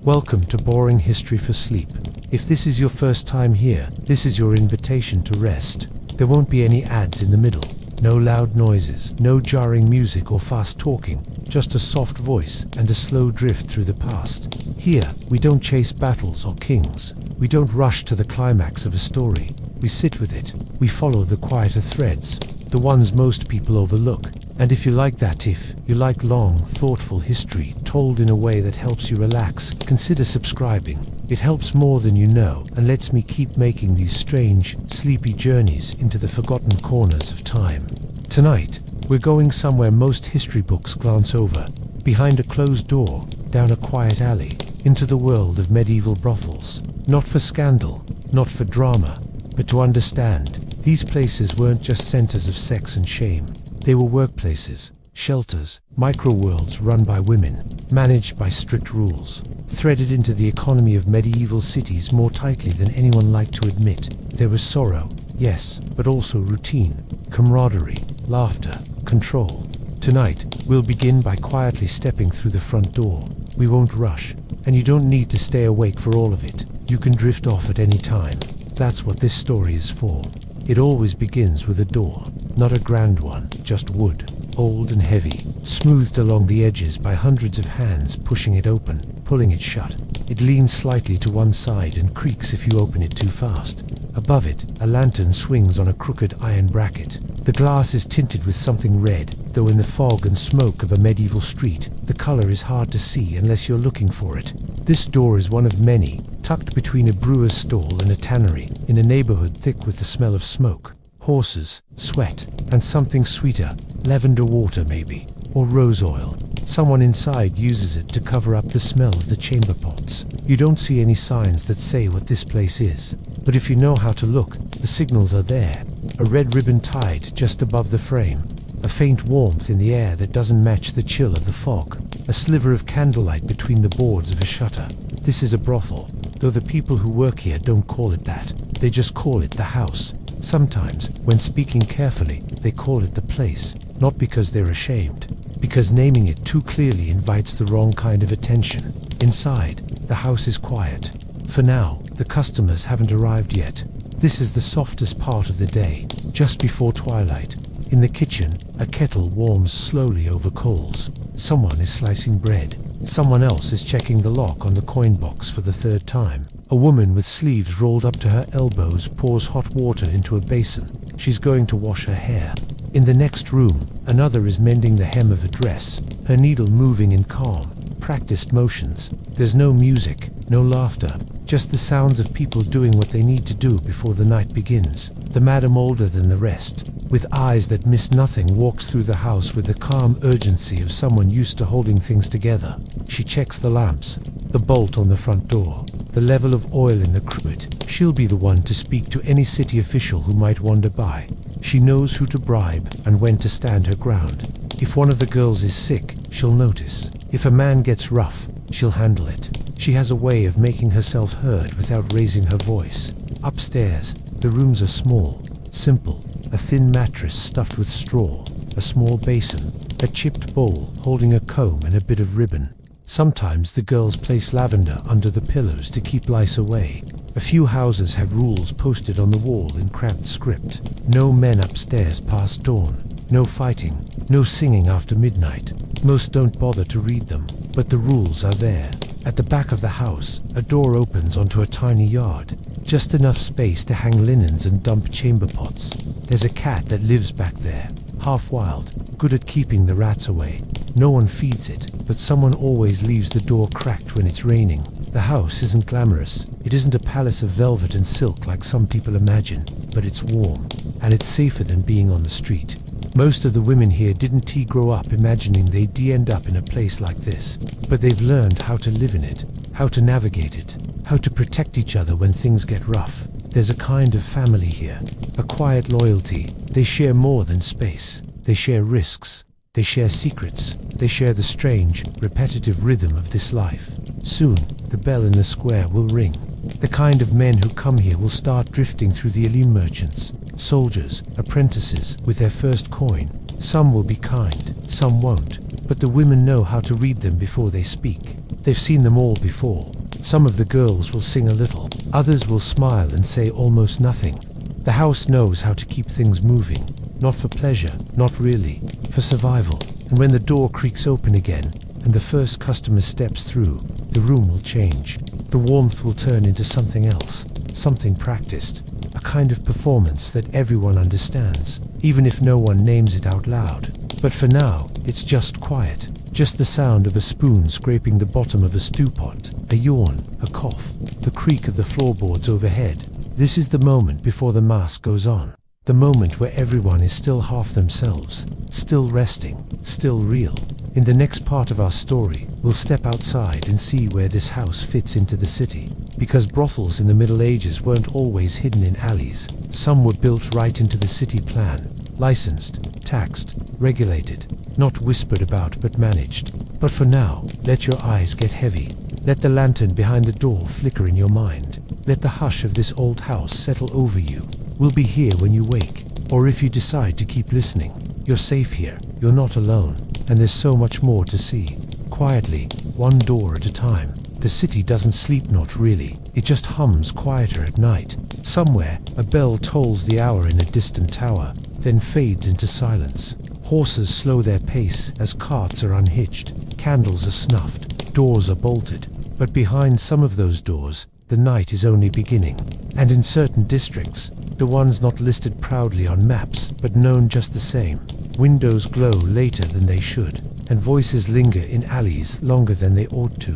Welcome to Boring History for Sleep. If this is your first time here, this is your invitation to rest. There won't be any ads in the middle. No loud noises, no jarring music or fast talking, just a soft voice and a slow drift through the past. Here, we don't chase battles or kings. We don't rush to the climax of a story. We sit with it. We follow the quieter threads, the ones most people overlook. And if you like that, if you like long, thoughtful history told in a way that helps you relax, consider subscribing. It helps more than you know and lets me keep making these strange, sleepy journeys into the forgotten corners of time. Tonight, we're going somewhere most history books glance over, behind a closed door, down a quiet alley, into the world of medieval brothels. Not for scandal, not for drama, but to understand. These places weren't just centers of sex and shame. They were workplaces, shelters, micro-worlds run by women, managed by strict rules, threaded into the economy of medieval cities more tightly than anyone liked to admit. There was sorrow, yes, but also routine, camaraderie, laughter, control. Tonight, we'll begin by quietly stepping through the front door. We won't rush, and you don't need to stay awake for all of it. You can drift off at any time. That's what this story is for. It always begins with a door, not a grand one, just wood, old and heavy, smoothed along the edges by hundreds of hands pushing it open, pulling it shut. It leans slightly to one side and creaks if you open it too fast. Above it, a lantern swings on a crooked iron bracket. The glass is tinted with something red, though in the fog and smoke of a medieval street, the color is hard to see unless you're looking for it. This door is one of many, tucked between a brewer's stall and a tannery, in a neighborhood thick with the smell of smoke, horses, sweat, and something sweeter, lavender water maybe, or rose oil. Someone inside uses it to cover up the smell of the chamber pots. You don't see any signs that say what this place is, but if you know how to look, the signals are there. A red ribbon tied just above the frame, a faint warmth in the air that doesn't match the chill of the fog, a sliver of candlelight between the boards of a shutter. This is a brothel, though the people who work here don't call it that. They just call it the house. Sometimes, when speaking carefully, they call it the place, not because they're ashamed, because naming it too clearly invites the wrong kind of attention. Inside, the house is quiet. For now, the customers haven't arrived yet. This is the softest part of the day, just before twilight. In the kitchen, a kettle warms slowly over coals. Someone is slicing bread. Someone else is checking the lock on the coin box for the third time. A woman with sleeves rolled up to her elbows pours hot water into a basin. She's going to wash her hair. In the next room, another is mending the hem of a dress, her needle moving in calm, practiced motions. There's no music, no laughter, just the sounds of people doing what they need to do before the night begins. The madam, older than the rest, with eyes that miss nothing, walks through the house with the calm urgency of someone used to holding things together. She checks the lamps, the bolt on the front door, the level of oil in the cruet. She'll be the one to speak to any city official who might wander by. She knows who to bribe and when to stand her ground. If one of the girls is sick, she'll notice. If a man gets rough, she'll handle it. She has a way of making herself heard without raising her voice. Upstairs, the rooms are small, simple. A thin mattress stuffed with straw, a small basin, a chipped bowl holding a comb and a bit of ribbon. Sometimes the girls place lavender under the pillows to keep lice away. A few houses have rules posted on the wall in cramped script. No men upstairs past dawn. No fighting. No singing after midnight. Most don't bother to read them, but the rules are there. At the back of the house, a door opens onto a tiny yard. Just enough space to hang linens and dump chamber pots. There's a cat that lives back there, half wild, good at keeping the rats away. No one feeds it, but someone always leaves the door cracked when it's raining. The house isn't glamorous. It isn't a palace of velvet and silk like some people imagine, but it's warm, and it's safer than being on the street. Most of the women here didn't grow up imagining they'd end up in a place like this, but they've learned how to live in it, how to navigate it, how to protect each other when things get rough. There's a kind of family here, a quiet loyalty. They share more than space. They share risks. They share secrets. They share the strange, repetitive rhythm of this life. Soon, the bell in the square will ring. The kind of men who come here will start drifting through the Elim merchants, soldiers, apprentices with their first coin. Some will be kind, some won't, but the women know how to read them before they speak. They've seen them all before. Some of the girls will sing a little, others will smile and say almost nothing. The house knows how to keep things moving, not for pleasure, not really, for survival. And when the door creaks open again, and the first customer steps through, the room will change. The warmth will turn into something else, something practiced, a kind of performance that everyone understands, even if no one names it out loud. But for now, it's just quiet, just the sound of a spoon scraping the bottom of a stew pot, a yawn, a cough, the creak of the floorboards overhead. This is the moment before the mask goes on, the moment where everyone is still half themselves, still resting, still real. In the next part of our story, we'll step outside and see where this house fits into the city. Because brothels in the Middle Ages weren't always hidden in alleys. Some were built right into the city plan, licensed, taxed, regulated, not whispered about but managed. But for now, let your eyes get heavy. Let the lantern behind the door flicker in your mind. Let the hush of this old house settle over you. We'll be here when you wake, or if you decide to keep listening. You're safe here, you're not alone, and there's so much more to see. Quietly, one door at a time. The city doesn't sleep, not really. It just hums quieter at night. Somewhere, a bell tolls the hour in a distant tower, then fades into silence. Horses slow their pace as carts are unhitched. Candles are snuffed. Doors are bolted. But behind some of those doors, the night is only beginning. And in certain districts, the ones not listed proudly on maps, but known just the same, windows glow later than they should, and voices linger in alleys longer than they ought to.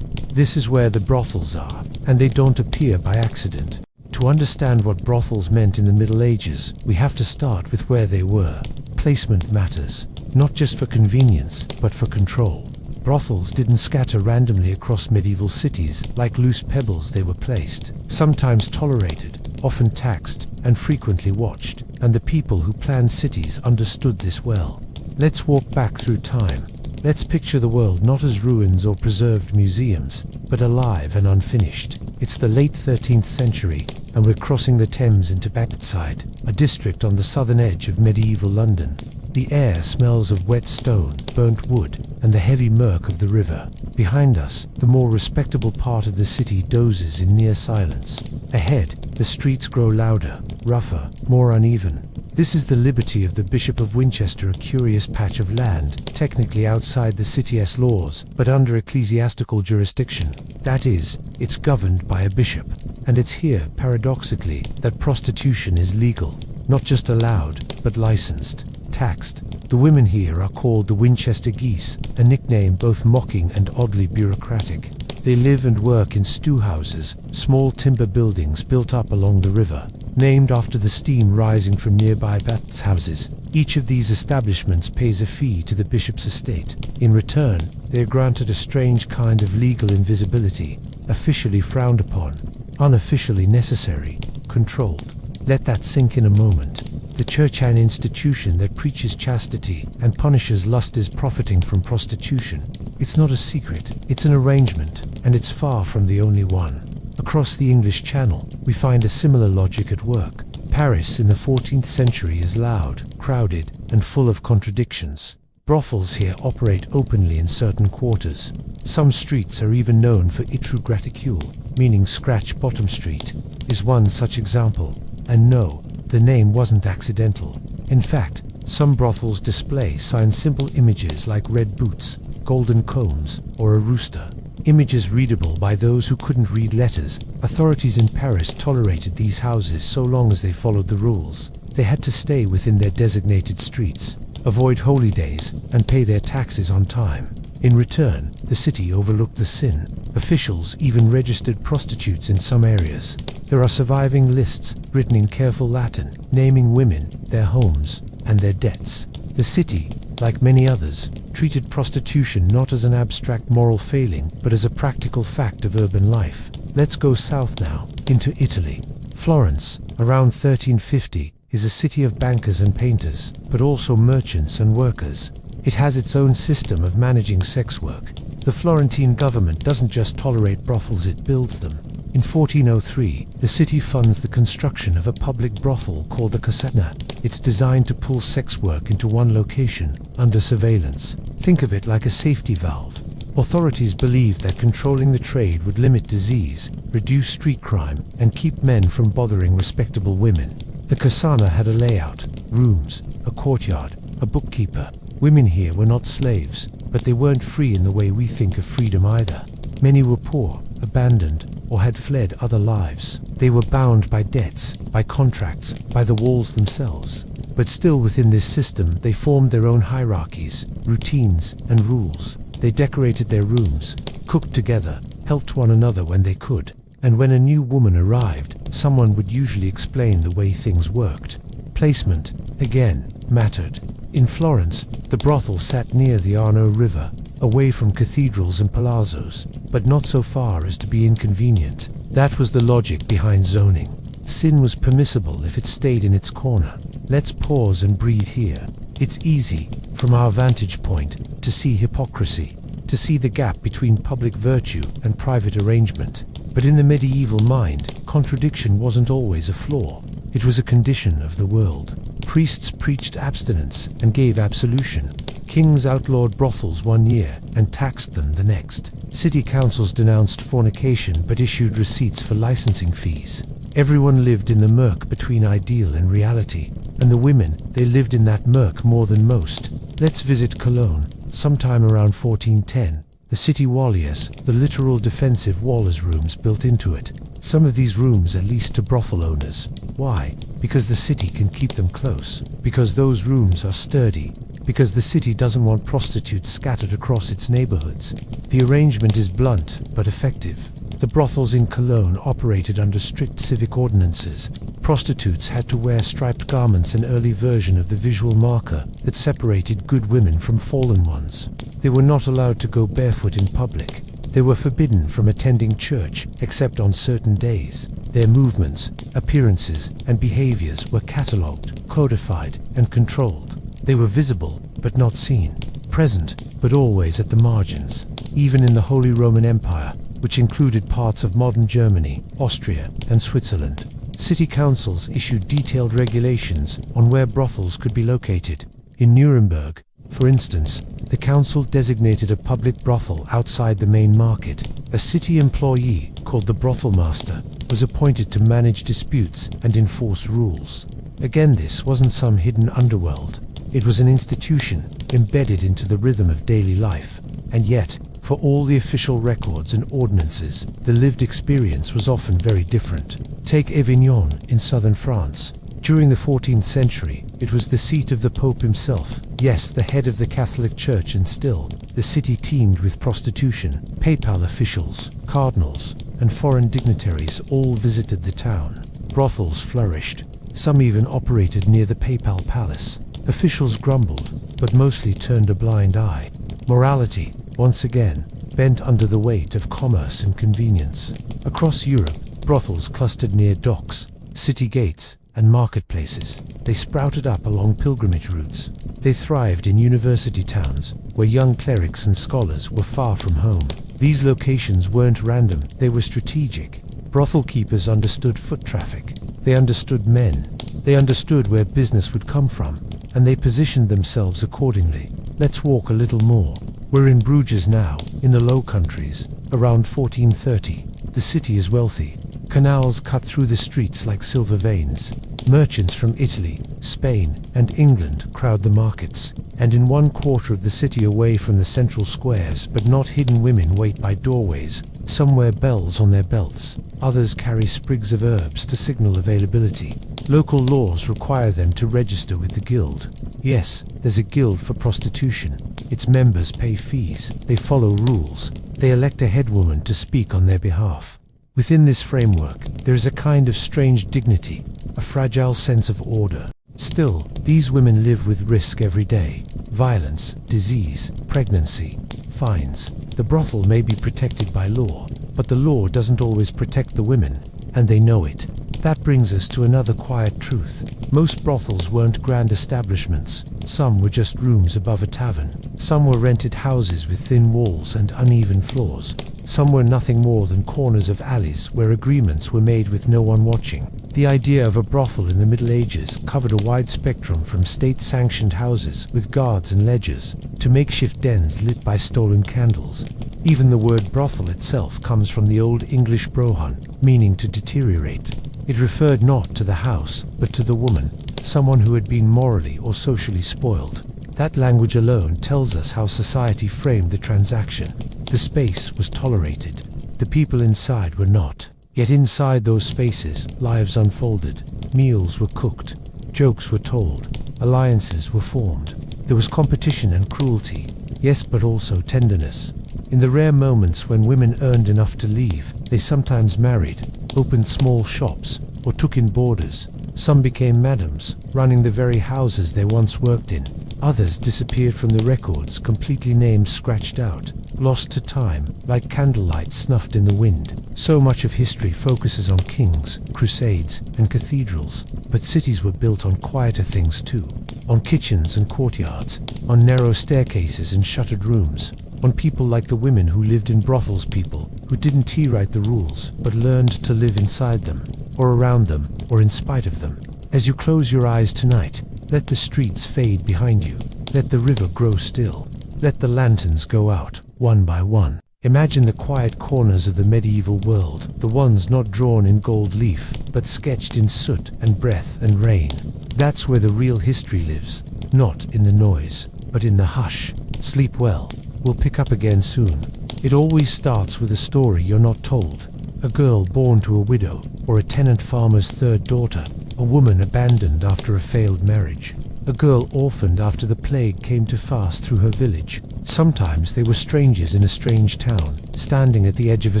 This is where the brothels are, and they don't appear by accident. To understand what brothels meant in the Middle Ages, we have to start with where they were. Placement matters, not just for convenience, but for control. Brothels didn't scatter randomly across medieval cities. Like loose pebbles, they were placed, sometimes tolerated, often taxed, and frequently watched. And the people who planned cities understood this well. Let's walk back through time. Let's picture the world not as ruins or preserved museums, but alive and unfinished. It's the late 13th century, and we're crossing the Thames into Beckside, a district on the southern edge of medieval London. The air smells of wet stone, burnt wood, and the heavy murk of the river. Behind us, the more respectable part of the city dozes in near silence. Ahead, the streets grow louder, rougher, more uneven. This is the liberty of the Bishop of Winchester, a curious patch of land, technically outside the city's laws, but under ecclesiastical jurisdiction. That is, it's governed by a bishop. And it's here, paradoxically, that prostitution is legal. Not just allowed, but licensed, taxed. The women here are called the Winchester Geese, a nickname both mocking and oddly bureaucratic. They live and work in stew houses, small timber buildings built up along the river, named after the steam rising from nearby bats houses. Each of these establishments pays a fee to the bishop's estate. In return, they are granted a strange kind of legal invisibility, officially frowned upon, unofficially necessary, controlled. Let that sink in a moment. The church, an institution that preaches chastity and punishes lust, is profiting from prostitution. It's not a secret, it's an arrangement, and it's far from the only one. Across the English Channel, we find a similar logic at work. Paris in the 14th century is loud, crowded, and full of contradictions. Brothels here operate openly in certain quarters. Some streets are even known for itru graticule, meaning scratch bottom street, is one such example. And no, the name wasn't accidental. In fact, some brothels display simple images like red boots, golden combs, or a rooster. Images readable by those who couldn't read letters. Authorities in Paris tolerated these houses so long as they followed the rules. They had to stay within their designated streets, avoid holy days, and pay their taxes on time. In return, the city overlooked the sin. Officials even registered prostitutes in some areas. There are surviving lists, written in careful Latin, naming women, their homes, and their debts. The city, like many others, treated prostitution not as an abstract moral failing, but as a practical fact of urban life. Let's go south now, into Italy. Florence, around 1350, is a city of bankers and painters, but also merchants and workers. It has its own system of managing sex work. The Florentine government doesn't just tolerate brothels, it builds them. In 1403, the city funds the construction of a public brothel called the Kasana. It's designed to pull sex work into one location, under surveillance. Think of it like a safety valve. Authorities believed that controlling the trade would limit disease, reduce street crime, and keep men from bothering respectable women. The Kasana had a layout, rooms, a courtyard, a bookkeeper. Women here were not slaves, but they weren't free in the way we think of freedom either. Many were poor, abandoned, or had fled other lives. They were bound by debts, by contracts, by the walls themselves. But still within this system, they formed their own hierarchies, routines, and rules. They decorated their rooms, cooked together, helped one another when they could. And when a new woman arrived, someone would usually explain the way things worked. Placement, again, mattered. In Florence, the brothel sat near the Arno River, away from cathedrals and palazzos, but not so far as to be inconvenient. That was the logic behind zoning. Sin was permissible if it stayed in its corner. Let's pause and breathe here. It's easy, from our vantage point, to see hypocrisy, to see the gap between public virtue and private arrangement. But in the medieval mind, contradiction wasn't always a flaw. It was a condition of the world. Priests preached abstinence and gave absolution. Kings outlawed brothels one year and taxed them the next. City councils denounced fornication but issued receipts for licensing fees. Everyone lived in the murk between ideal and reality, and the women, they lived in that murk more than most. Let's visit Cologne, sometime around 1410. The city walliers, the literal defensive wallers' rooms built into it. Some of these rooms are leased to brothel owners. Why? Because the city can keep them close. Because those rooms are sturdy. Because the city doesn't want prostitutes scattered across its neighborhoods. The arrangement is blunt, but effective. The brothels in Cologne operated under strict civic ordinances. Prostitutes had to wear striped garments, an early version of the visual marker that separated good women from fallen ones. They were not allowed to go barefoot in public. They were forbidden from attending church except on certain days. Their movements, appearances, and behaviors were catalogued, codified, and controlled. They were visible, but not seen. Present, but always at the margins. Even in the Holy Roman Empire, which included parts of modern Germany, Austria, and Switzerland, city councils issued detailed regulations on where brothels could be located. In Nuremberg, for instance, the council designated a public brothel outside the main market. A city employee, called the brothel master, was appointed to manage disputes and enforce rules. Again, this wasn't some hidden underworld. It was an institution embedded into the rhythm of daily life. And yet, for all the official records and ordinances, the lived experience was often very different. Take Avignon in southern France. During the 14th century, it was the seat of the Pope himself. Yes, the head of the Catholic Church, and still, the city teemed with prostitution. Papal officials, cardinals, and foreign dignitaries all visited the town. Brothels flourished. Some even operated near the papal palace. Officials grumbled, but mostly turned a blind eye. Morality, once again, bent under the weight of commerce and convenience. Across Europe, brothels clustered near docks, city gates, and marketplaces. They sprouted up along pilgrimage routes. They thrived in university towns, where young clerics and scholars were far from home. These locations weren't random, they were strategic. Brothel keepers understood foot traffic. They understood men. They understood where business would come from, and they positioned themselves accordingly. Let's walk a little more. We're in Bruges now, in the Low Countries, around 1430. The city is wealthy. Canals cut through the streets like silver veins. Merchants from Italy, Spain, and England crowd the markets. And in one quarter of the city, away from the central squares, but not hidden, women wait by doorways. Some wear bells on their belts. Others carry sprigs of herbs to signal availability. Local laws require them to register with the guild. Yes, there's a guild for prostitution. Its members pay fees. They follow rules. They elect a headwoman to speak on their behalf. Within this framework, there is a kind of strange dignity, a fragile sense of order. Still, these women live with risk every day. Violence, disease, pregnancy, fines. The brothel may be protected by law, but the law doesn't always protect the women, and they know it. That brings us to another quiet truth. Most brothels weren't grand establishments. Some were just rooms above a tavern. Some were rented houses with thin walls and uneven floors. Some were nothing more than corners of alleys where agreements were made with no one watching. The idea of a brothel in the Middle Ages covered a wide spectrum from state-sanctioned houses with guards and ledgers to makeshift dens lit by stolen candles. Even the word brothel itself comes from the Old English brohan, meaning to deteriorate. It referred not to the house, but to the woman, someone who had been morally or socially spoiled. That language alone tells us how society framed the transaction. The space was tolerated. The people inside were not. Yet inside those spaces, lives unfolded. Meals were cooked. Jokes were told. Alliances were formed. There was competition and cruelty. Yes, but also tenderness. In the rare moments when women earned enough to leave, they sometimes married, opened small shops, or took in boarders. Some became madams, running the very houses they once worked in. Others disappeared from the records, completely names scratched out, lost to time, like candlelight snuffed in the wind. So much of history focuses on kings, crusades, and cathedrals, but cities were built on quieter things too, on kitchens and courtyards, on narrow staircases and shuttered rooms, on people like the women who lived in brothels, people who didn't write the rules, but learned to live inside them, or around them, or in spite of them. As you close your eyes tonight, let the streets fade behind you. Let the river grow still. Let the lanterns go out, one by one. Imagine the quiet corners of the medieval world, the ones not drawn in gold leaf, but sketched in soot and breath and rain. That's where the real history lives, not in the noise, but in the hush. Sleep well. We'll pick up again soon. It always starts with a story you're not told. A girl born to a widow, or a tenant farmer's third daughter. A woman abandoned after a failed marriage. A girl orphaned after the plague came too fast through her village. Sometimes they were strangers in a strange town, standing at the edge of a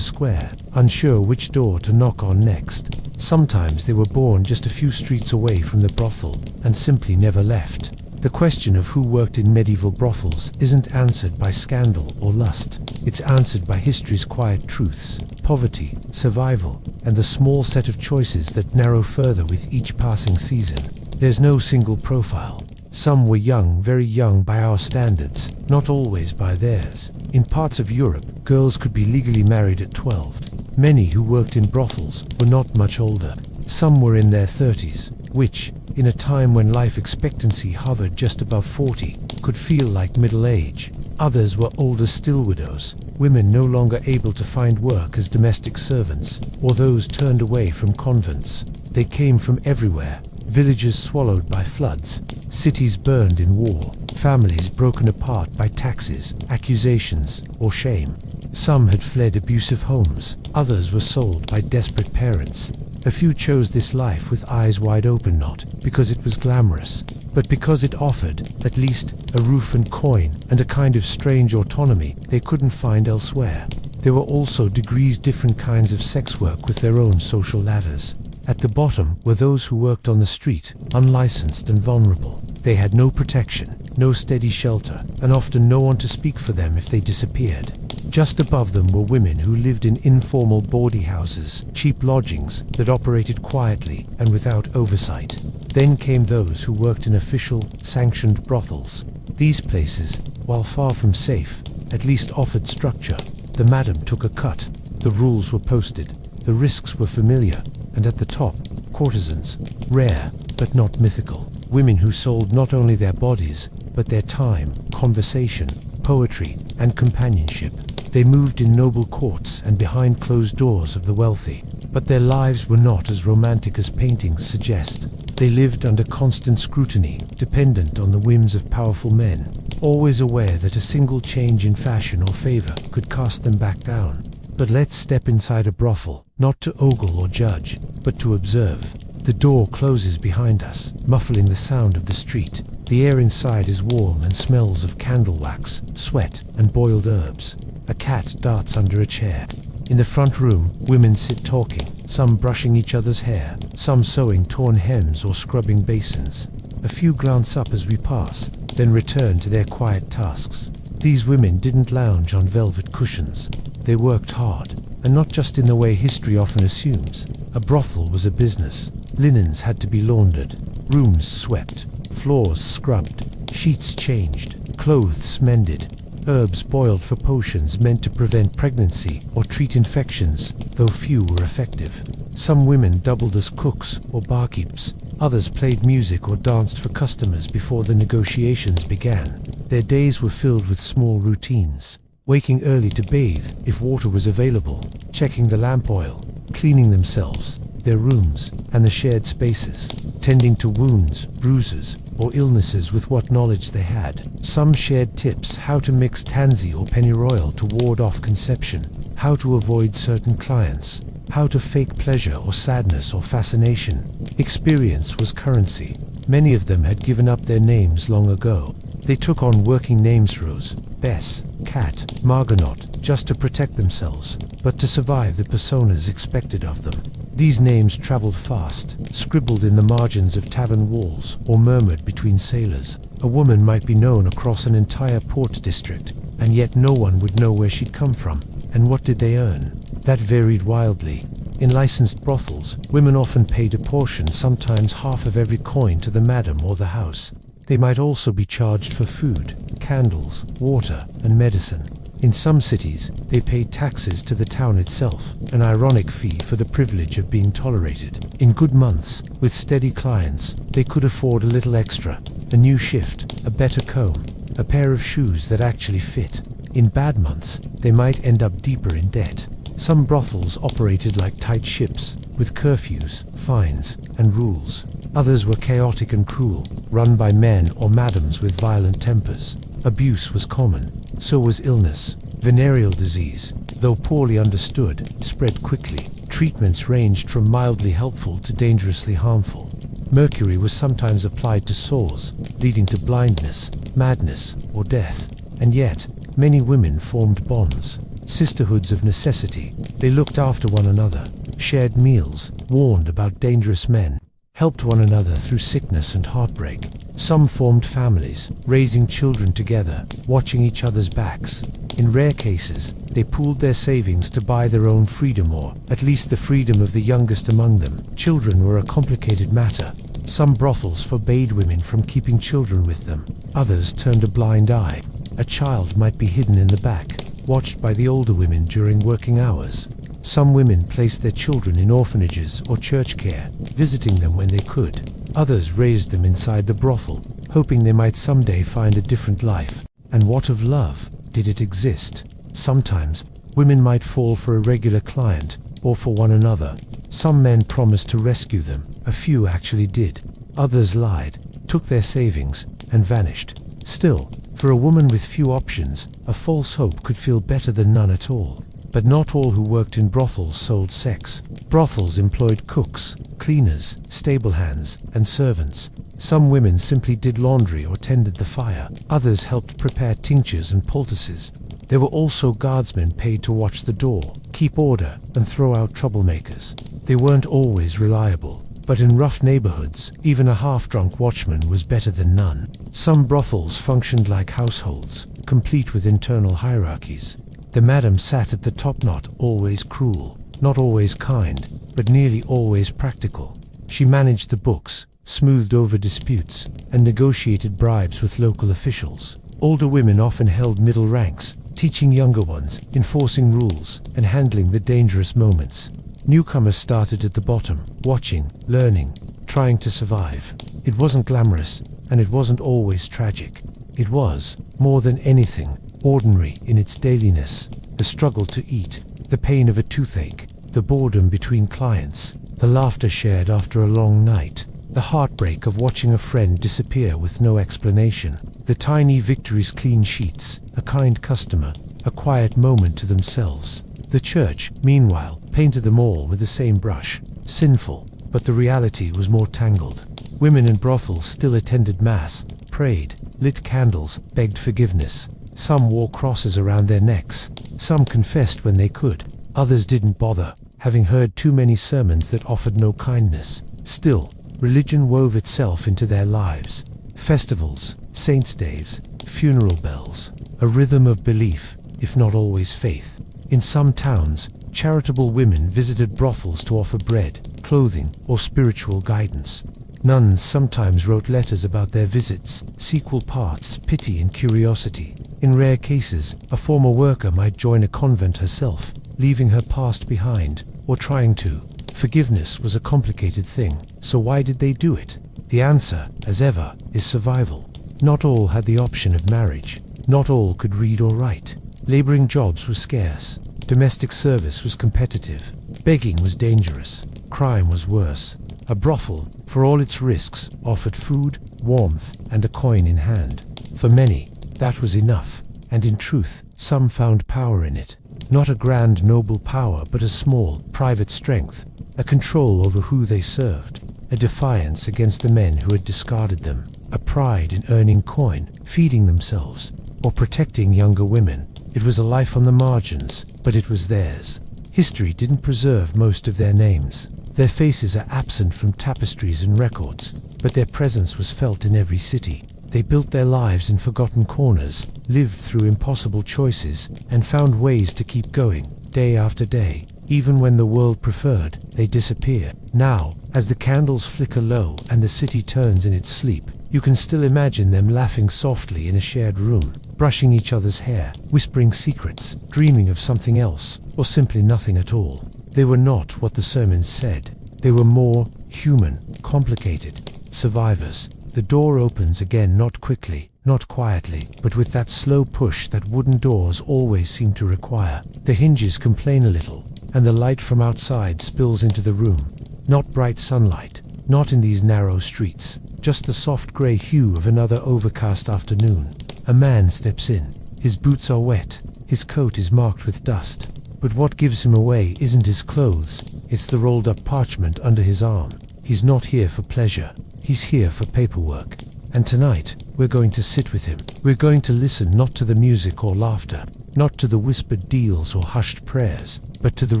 square, unsure which door to knock on next. Sometimes they were born just a few streets away from the brothel, and simply never left. The question of who worked in medieval brothels isn't answered by scandal or lust. It's answered by history's quiet truths, poverty, survival, and the small set of choices that narrow further with each passing season. There's no single profile. Some were young, very young by our standards, not always by theirs. In parts of Europe, girls could be legally married at 12. Many who worked in brothels were not much older. Some were in their 30s, which, in a time when life expectancy hovered just above 40, could feel like middle age. Others were older still, widows, women no longer able to find work as domestic servants, or those turned away from convents. They came from everywhere. Villages swallowed by floods, cities burned in war, families broken apart by taxes, accusations, or shame. Some had fled abusive homes, others were sold by desperate parents. A few chose this life with eyes wide open, not because it was glamorous, but because it offered, at least, a roof and coin, and a kind of strange autonomy they couldn't find elsewhere. There were also degrees different kinds of sex work with their own social ladders. At the bottom were those who worked on the street, unlicensed and vulnerable. They had no protection, no steady shelter, and often no one to speak for them if they disappeared. Just above them were women who lived in informal boarding houses, cheap lodgings that operated quietly and without oversight. Then came those who worked in official, sanctioned brothels. These places, while far from safe, at least offered structure. The madam took a cut. The rules were posted. The risks were familiar. And at the top, courtesans, rare but not mythical. Women who sold not only their bodies, but their time, conversation, poetry, and companionship. They moved in noble courts and behind closed doors of the wealthy. But their lives were not as romantic as paintings suggest. They lived under constant scrutiny, dependent on the whims of powerful men, always aware that a single change in fashion or favor could cast them back down. But let's step inside a brothel, not to ogle or judge, but to observe. The door closes behind us, muffling the sound of the street. The air inside is warm and smells of candle wax, sweat, and boiled herbs. A cat darts under a chair. In the front room, women sit talking, some brushing each other's hair, some sewing torn hems or scrubbing basins. A few glance up as we pass, then return to their quiet tasks. These women didn't lounge on velvet cushions. They worked hard, and not just in the way history often assumes. A brothel was a business. Linens had to be laundered, rooms swept, floors scrubbed, sheets changed, clothes mended. herbs boiled for potions meant to prevent pregnancy or treat infections, though few were effective. Some women doubled as cooks or barkeeps. Others played music or danced for customers before the negotiations began. Their days were filled with small routines: waking early to bathe if water was available, checking the lamp oil, cleaning themselves, their rooms, and the shared spaces, tending to wounds, bruises, or illnesses with what knowledge they had. Some shared tips: how to mix tansy or pennyroyal to ward off conception, how to avoid certain clients, how to fake pleasure or sadness or fascination. Experience was currency. Many of them had given up their names long ago. They took on working names: Rose, Bess, Cat, Margonaut, just to protect themselves, but to survive the personas expected of them. These names traveled fast, scribbled in the margins of tavern walls or murmured between sailors. A woman might be known across an entire port district, and yet no one would know where she'd come from, and what did they earn. That varied wildly. In licensed brothels, women often paid a portion, sometimes half of every coin, to the madam or the house. They might also be charged for food, candles, water, and medicine. In some cities, they paid taxes to the town itself, an ironic fee for the privilege of being tolerated. In good months, with steady clients, they could afford a little extra: a new shift, a better comb, a pair of shoes that actually fit. In bad months, they might end up deeper in debt. Some brothels operated like tight ships, with curfews, fines, and rules. Others were chaotic and cruel, run by men or madams with violent tempers. Abuse was common. So was illness. Venereal disease, though poorly understood, spread quickly. Treatments ranged from mildly helpful to dangerously harmful. Mercury was sometimes applied to sores, leading to blindness, madness, or death. And yet, many women formed bonds, sisterhoods of necessity. They looked after one another, shared meals, warned about dangerous men, helped one another through sickness and heartbreak. Some formed families, raising children together, watching each other's backs. In rare cases, they pooled their savings to buy their own freedom, or at least the freedom of the youngest among them. Children were a complicated matter. Some brothels forbade women from keeping children with them. Others turned a blind eye. A child might be hidden in the back, watched by the older women during working hours. Some women placed their children in orphanages or church care, visiting them when they could. Others raised them inside the brothel, hoping they might someday find a different life. And what of love? Did it exist? Sometimes, women might fall for a regular client, or for one another. Some men promised to rescue them. A few actually did. Others lied, took their savings, and vanished. Still, for a woman with few options, a false hope could feel better than none at all. But not all who worked in brothels sold sex. Brothels employed cooks, cleaners, stable hands, and servants. Some women simply did laundry or tended the fire. Others helped prepare tinctures and poultices. There were also guardsmen paid to watch the door, keep order, and throw out troublemakers. They weren't always reliable, but in rough neighborhoods, even a half-drunk watchman was better than none. Some brothels functioned like households, complete with internal hierarchies. The madam sat at the top, not always cruel, not always kind, but nearly always practical. She managed the books, smoothed over disputes, and negotiated bribes with local officials. Older women often held middle ranks, teaching younger ones, enforcing rules, and handling the dangerous moments. Newcomers started at the bottom, watching, learning, trying to survive. It wasn't glamorous, and it wasn't always tragic. It was, more than anything, ordinary in its dailiness. The struggle to eat, the pain of a toothache, the boredom between clients, the laughter shared after a long night, the heartbreak of watching a friend disappear with no explanation, the tiny victories: clean sheets, a kind customer, a quiet moment to themselves. The church, meanwhile, painted them all with the same brush. Sinful, but the reality was more tangled. Women in brothels still attended mass, prayed, lit candles, begged forgiveness. Some wore crosses around their necks. Some confessed when they could. Others didn't bother, having heard too many sermons that offered no kindness. Still, religion wove itself into their lives. Festivals, saints' days, funeral bells, a rhythm of belief, if not always faith. In some towns, charitable women visited brothels to offer bread, clothing, or spiritual guidance. Nuns sometimes wrote letters about their visits, sequel parts, pity and curiosity. In rare cases, a former worker might join a convent herself, leaving her past behind, or trying to. Forgiveness was a complicated thing, so why did they do it? The answer, as ever, is survival. Not all had the option of marriage. Not all could read or write. Laboring jobs were scarce. Domestic service was competitive. Begging was dangerous. Crime was worse. A brothel, for all its risks, offered food, warmth, and a coin in hand. For many, that was enough, and in truth, some found power in it. Not a grand noble power, but a small, private strength, a control over who they served, a defiance against the men who had discarded them, a pride in earning coin, feeding themselves, or protecting younger women. It was a life on the margins, but it was theirs. History didn't preserve most of their names. Their faces are absent from tapestries and records, but their presence was felt in every city. They built their lives in forgotten corners, lived through impossible choices, and found ways to keep going, day after day. Even when the world preferred, they disappear. Now, as the candles flicker low and the city turns in its sleep, you can still imagine them laughing softly in a shared room, brushing each other's hair, whispering secrets, dreaming of something else, or simply nothing at all. They were not what the sermons said. They were more human, complicated, survivors. The door opens again, not quickly, not quietly, but with that slow push that wooden doors always seem to require. The hinges complain a little, and the light from outside spills into the room. Not bright sunlight, not in these narrow streets, just the soft grey hue of another overcast afternoon. A man steps in. His boots are wet, his coat is marked with dust. But what gives him away isn't his clothes, it's the rolled up parchment under his arm. He's not here for pleasure, he's here for paperwork. And tonight, we're going to sit with him. We're going to listen not to the music or laughter, not to the whispered deals or hushed prayers, but to the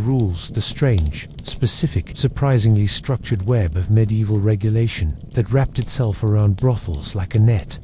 rules, the strange, specific, surprisingly structured web of medieval regulation that wrapped itself around brothels like a net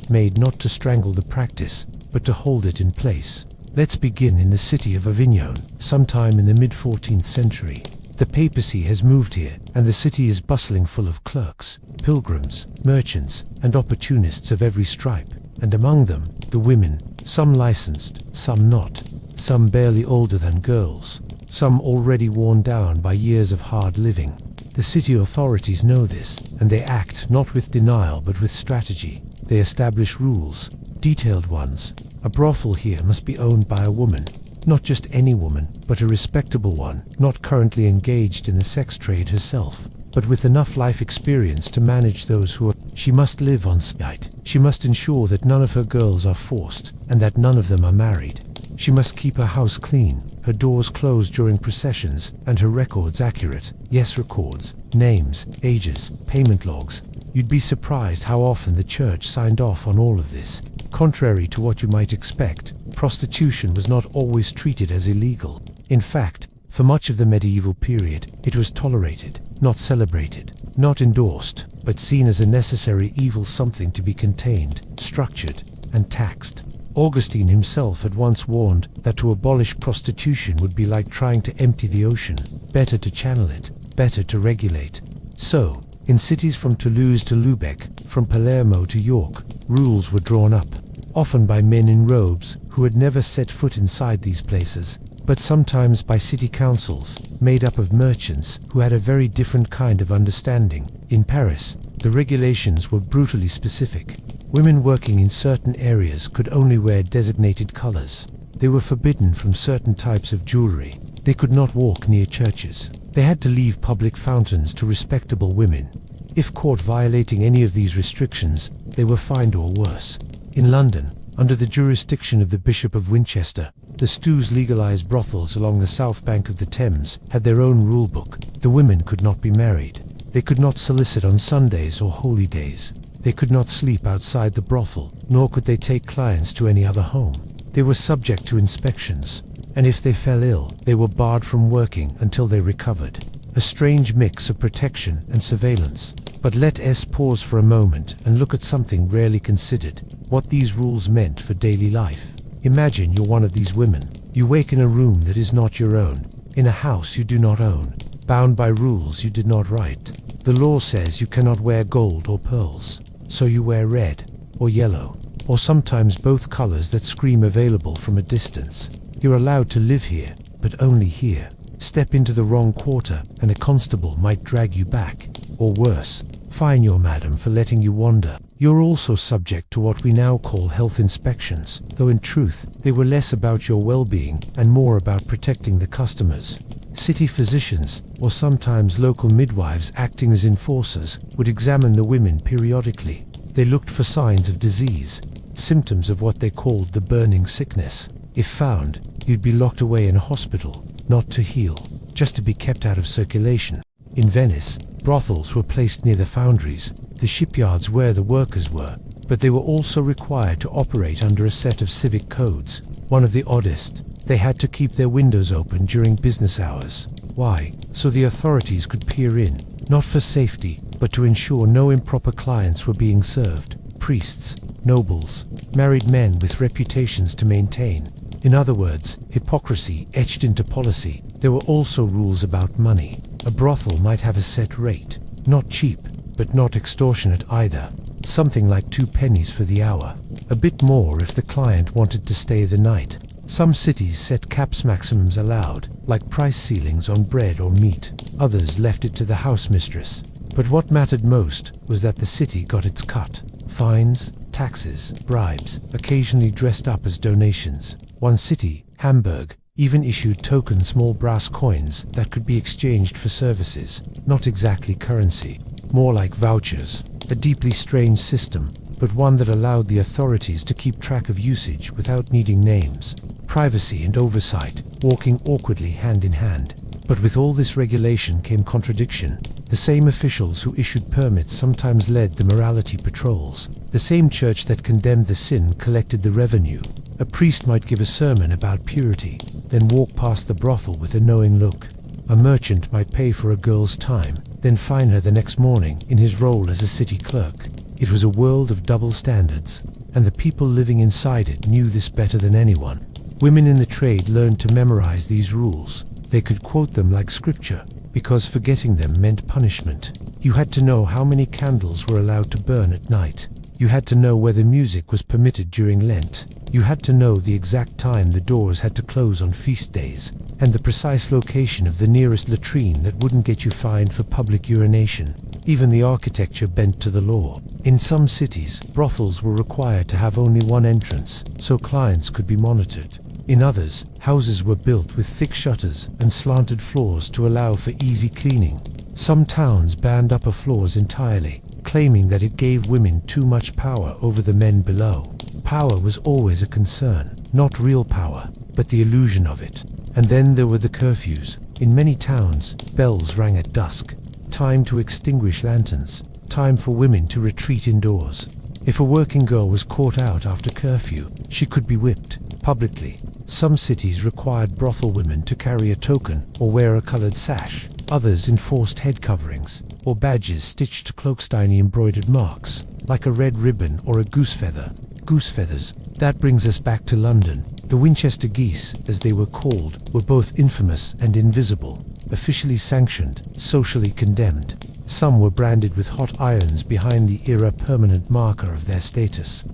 made not to strangle the practice, but to hold it in place. Let's begin in the city of Avignon, sometime in the mid-14th century. The papacy has moved here, and the city is bustling full of clerks, pilgrims, merchants, and opportunists of every stripe, and among them, the women, some licensed, some not, some barely older than girls, some already worn down by years of hard living. The city authorities know this, and they act not with denial but with strategy. They establish rules, detailed ones. A brothel here must be owned by a woman, not just any woman, but a respectable one, not currently engaged in the sex trade herself, but with enough life experience to manage those who are. She must live on site. She must ensure that none of her girls are forced, and that none of them are married. She must keep her house clean, her doors closed during processions, and her records accurate. Yes, records, names, ages, payment logs. You'd be surprised how often the church signed off on all of this. Contrary to what you might expect, prostitution was not always treated as illegal. In fact, for much of the medieval period, it was tolerated, not celebrated, not endorsed, but seen as a necessary evil, something to be contained, structured, and taxed. Augustine himself had once warned that to abolish prostitution would be like trying to empty the ocean. Better to channel it, better to regulate. So, in cities from Toulouse to Lubeck, from Palermo to York, rules were drawn up, often by men in robes who had never set foot inside these places, but sometimes by city councils, made up of merchants who had a very different kind of understanding. In Paris, the regulations were brutally specific. Women working in certain areas could only wear designated colors. They were forbidden from certain types of jewelry. They could not walk near churches. They had to leave public fountains to respectable women. If caught violating any of these restrictions, they were fined or worse. In London, under the jurisdiction of the Bishop of Winchester, the Stews legalized brothels along the south bank of the Thames had their own rule book. The women could not be married. They could not solicit on Sundays or holy days. They could not sleep outside the brothel, nor could they take clients to any other home. They were subject to inspections, and if they fell ill, they were barred from working until they recovered. A strange mix of protection and surveillance. But let us pause for a moment and look at something rarely considered, what these rules meant for daily life. Imagine you're one of these women. You wake in a room that is not your own, in a house you do not own, bound by rules you did not write. The law says you cannot wear gold or pearls, so you wear red, or yellow, or sometimes both colors that scream available from a distance. You're allowed to live here, but only here. Step into the wrong quarter and a constable might drag you back, or worse, fine your madam for letting you wander. You're also subject to what we now call health inspections, though in truth, they were less about your well-being and more about protecting the customers. City physicians, or sometimes local midwives acting as enforcers, would examine the women periodically. They looked for signs of disease, symptoms of what they called the burning sickness. If found, you'd be locked away in a hospital, not to heal, just to be kept out of circulation. In Venice, brothels were placed near the foundries, the shipyards where the workers were, but they were also required to operate under a set of civic codes. One of the oddest, they had to keep their windows open during business hours. Why? So the authorities could peer in, not for safety, but to ensure no improper clients were being served. Priests, nobles, married men with reputations to maintain. In other words, hypocrisy etched into policy. There were also rules about money. A brothel might have a set rate, not cheap, but not extortionate either. Something like 2 pennies for the hour. A bit more if the client wanted to stay the night. Some cities set caps maximums allowed, like price ceilings on bread or meat. Others left it to the house mistress. But what mattered most was that the city got its cut. Fines, taxes, bribes, occasionally dressed up as donations. One city, Hamburg, even issued token small brass coins that could be exchanged for services, not exactly currency, more like vouchers. A deeply strange system, but one that allowed the authorities to keep track of usage without needing names. Privacy and oversight, walking awkwardly hand in hand. But with all this regulation came contradiction. The same officials who issued permits sometimes led the morality patrols. The same church that condemned the sin collected the revenue. A priest might give a sermon about purity, then walk past the brothel with a knowing look. A merchant might pay for a girl's time, then fine her the next morning in his role as a city clerk. It was a world of double standards, and the people living inside it knew this better than anyone. Women in the trade learned to memorize these rules. They could quote them like scripture, because forgetting them meant punishment. You had to know how many candles were allowed to burn at night. You had to know whether music was permitted during Lent. You had to know the exact time the doors had to close on feast days, and the precise location of the nearest latrine that wouldn't get you fined for public urination. Even the architecture bent to the law. In some cities, brothels were required to have only one entrance, so clients could be monitored. In others, houses were built with thick shutters and slanted floors to allow for easy cleaning. Some towns banned upper floors entirely, claiming that it gave women too much power over the men below. Power was always a concern, not real power, but the illusion of it. And then there were the curfews. In many towns, bells rang at dusk. Time to extinguish lanterns. Time for women to retreat indoors. If a working girl was caught out after curfew, she could be whipped, publicly. Some cities required brothel women to carry a token or wear a colored sash. Others enforced head coverings, or badges stitched to cloaks tiny embroidered marks, like a red ribbon or a goose feather. Goose feathers. That brings us back to London. The Winchester geese, as they were called, were both infamous and invisible, officially sanctioned, socially condemned. Some were branded with hot irons behind the era permanent marker of their status.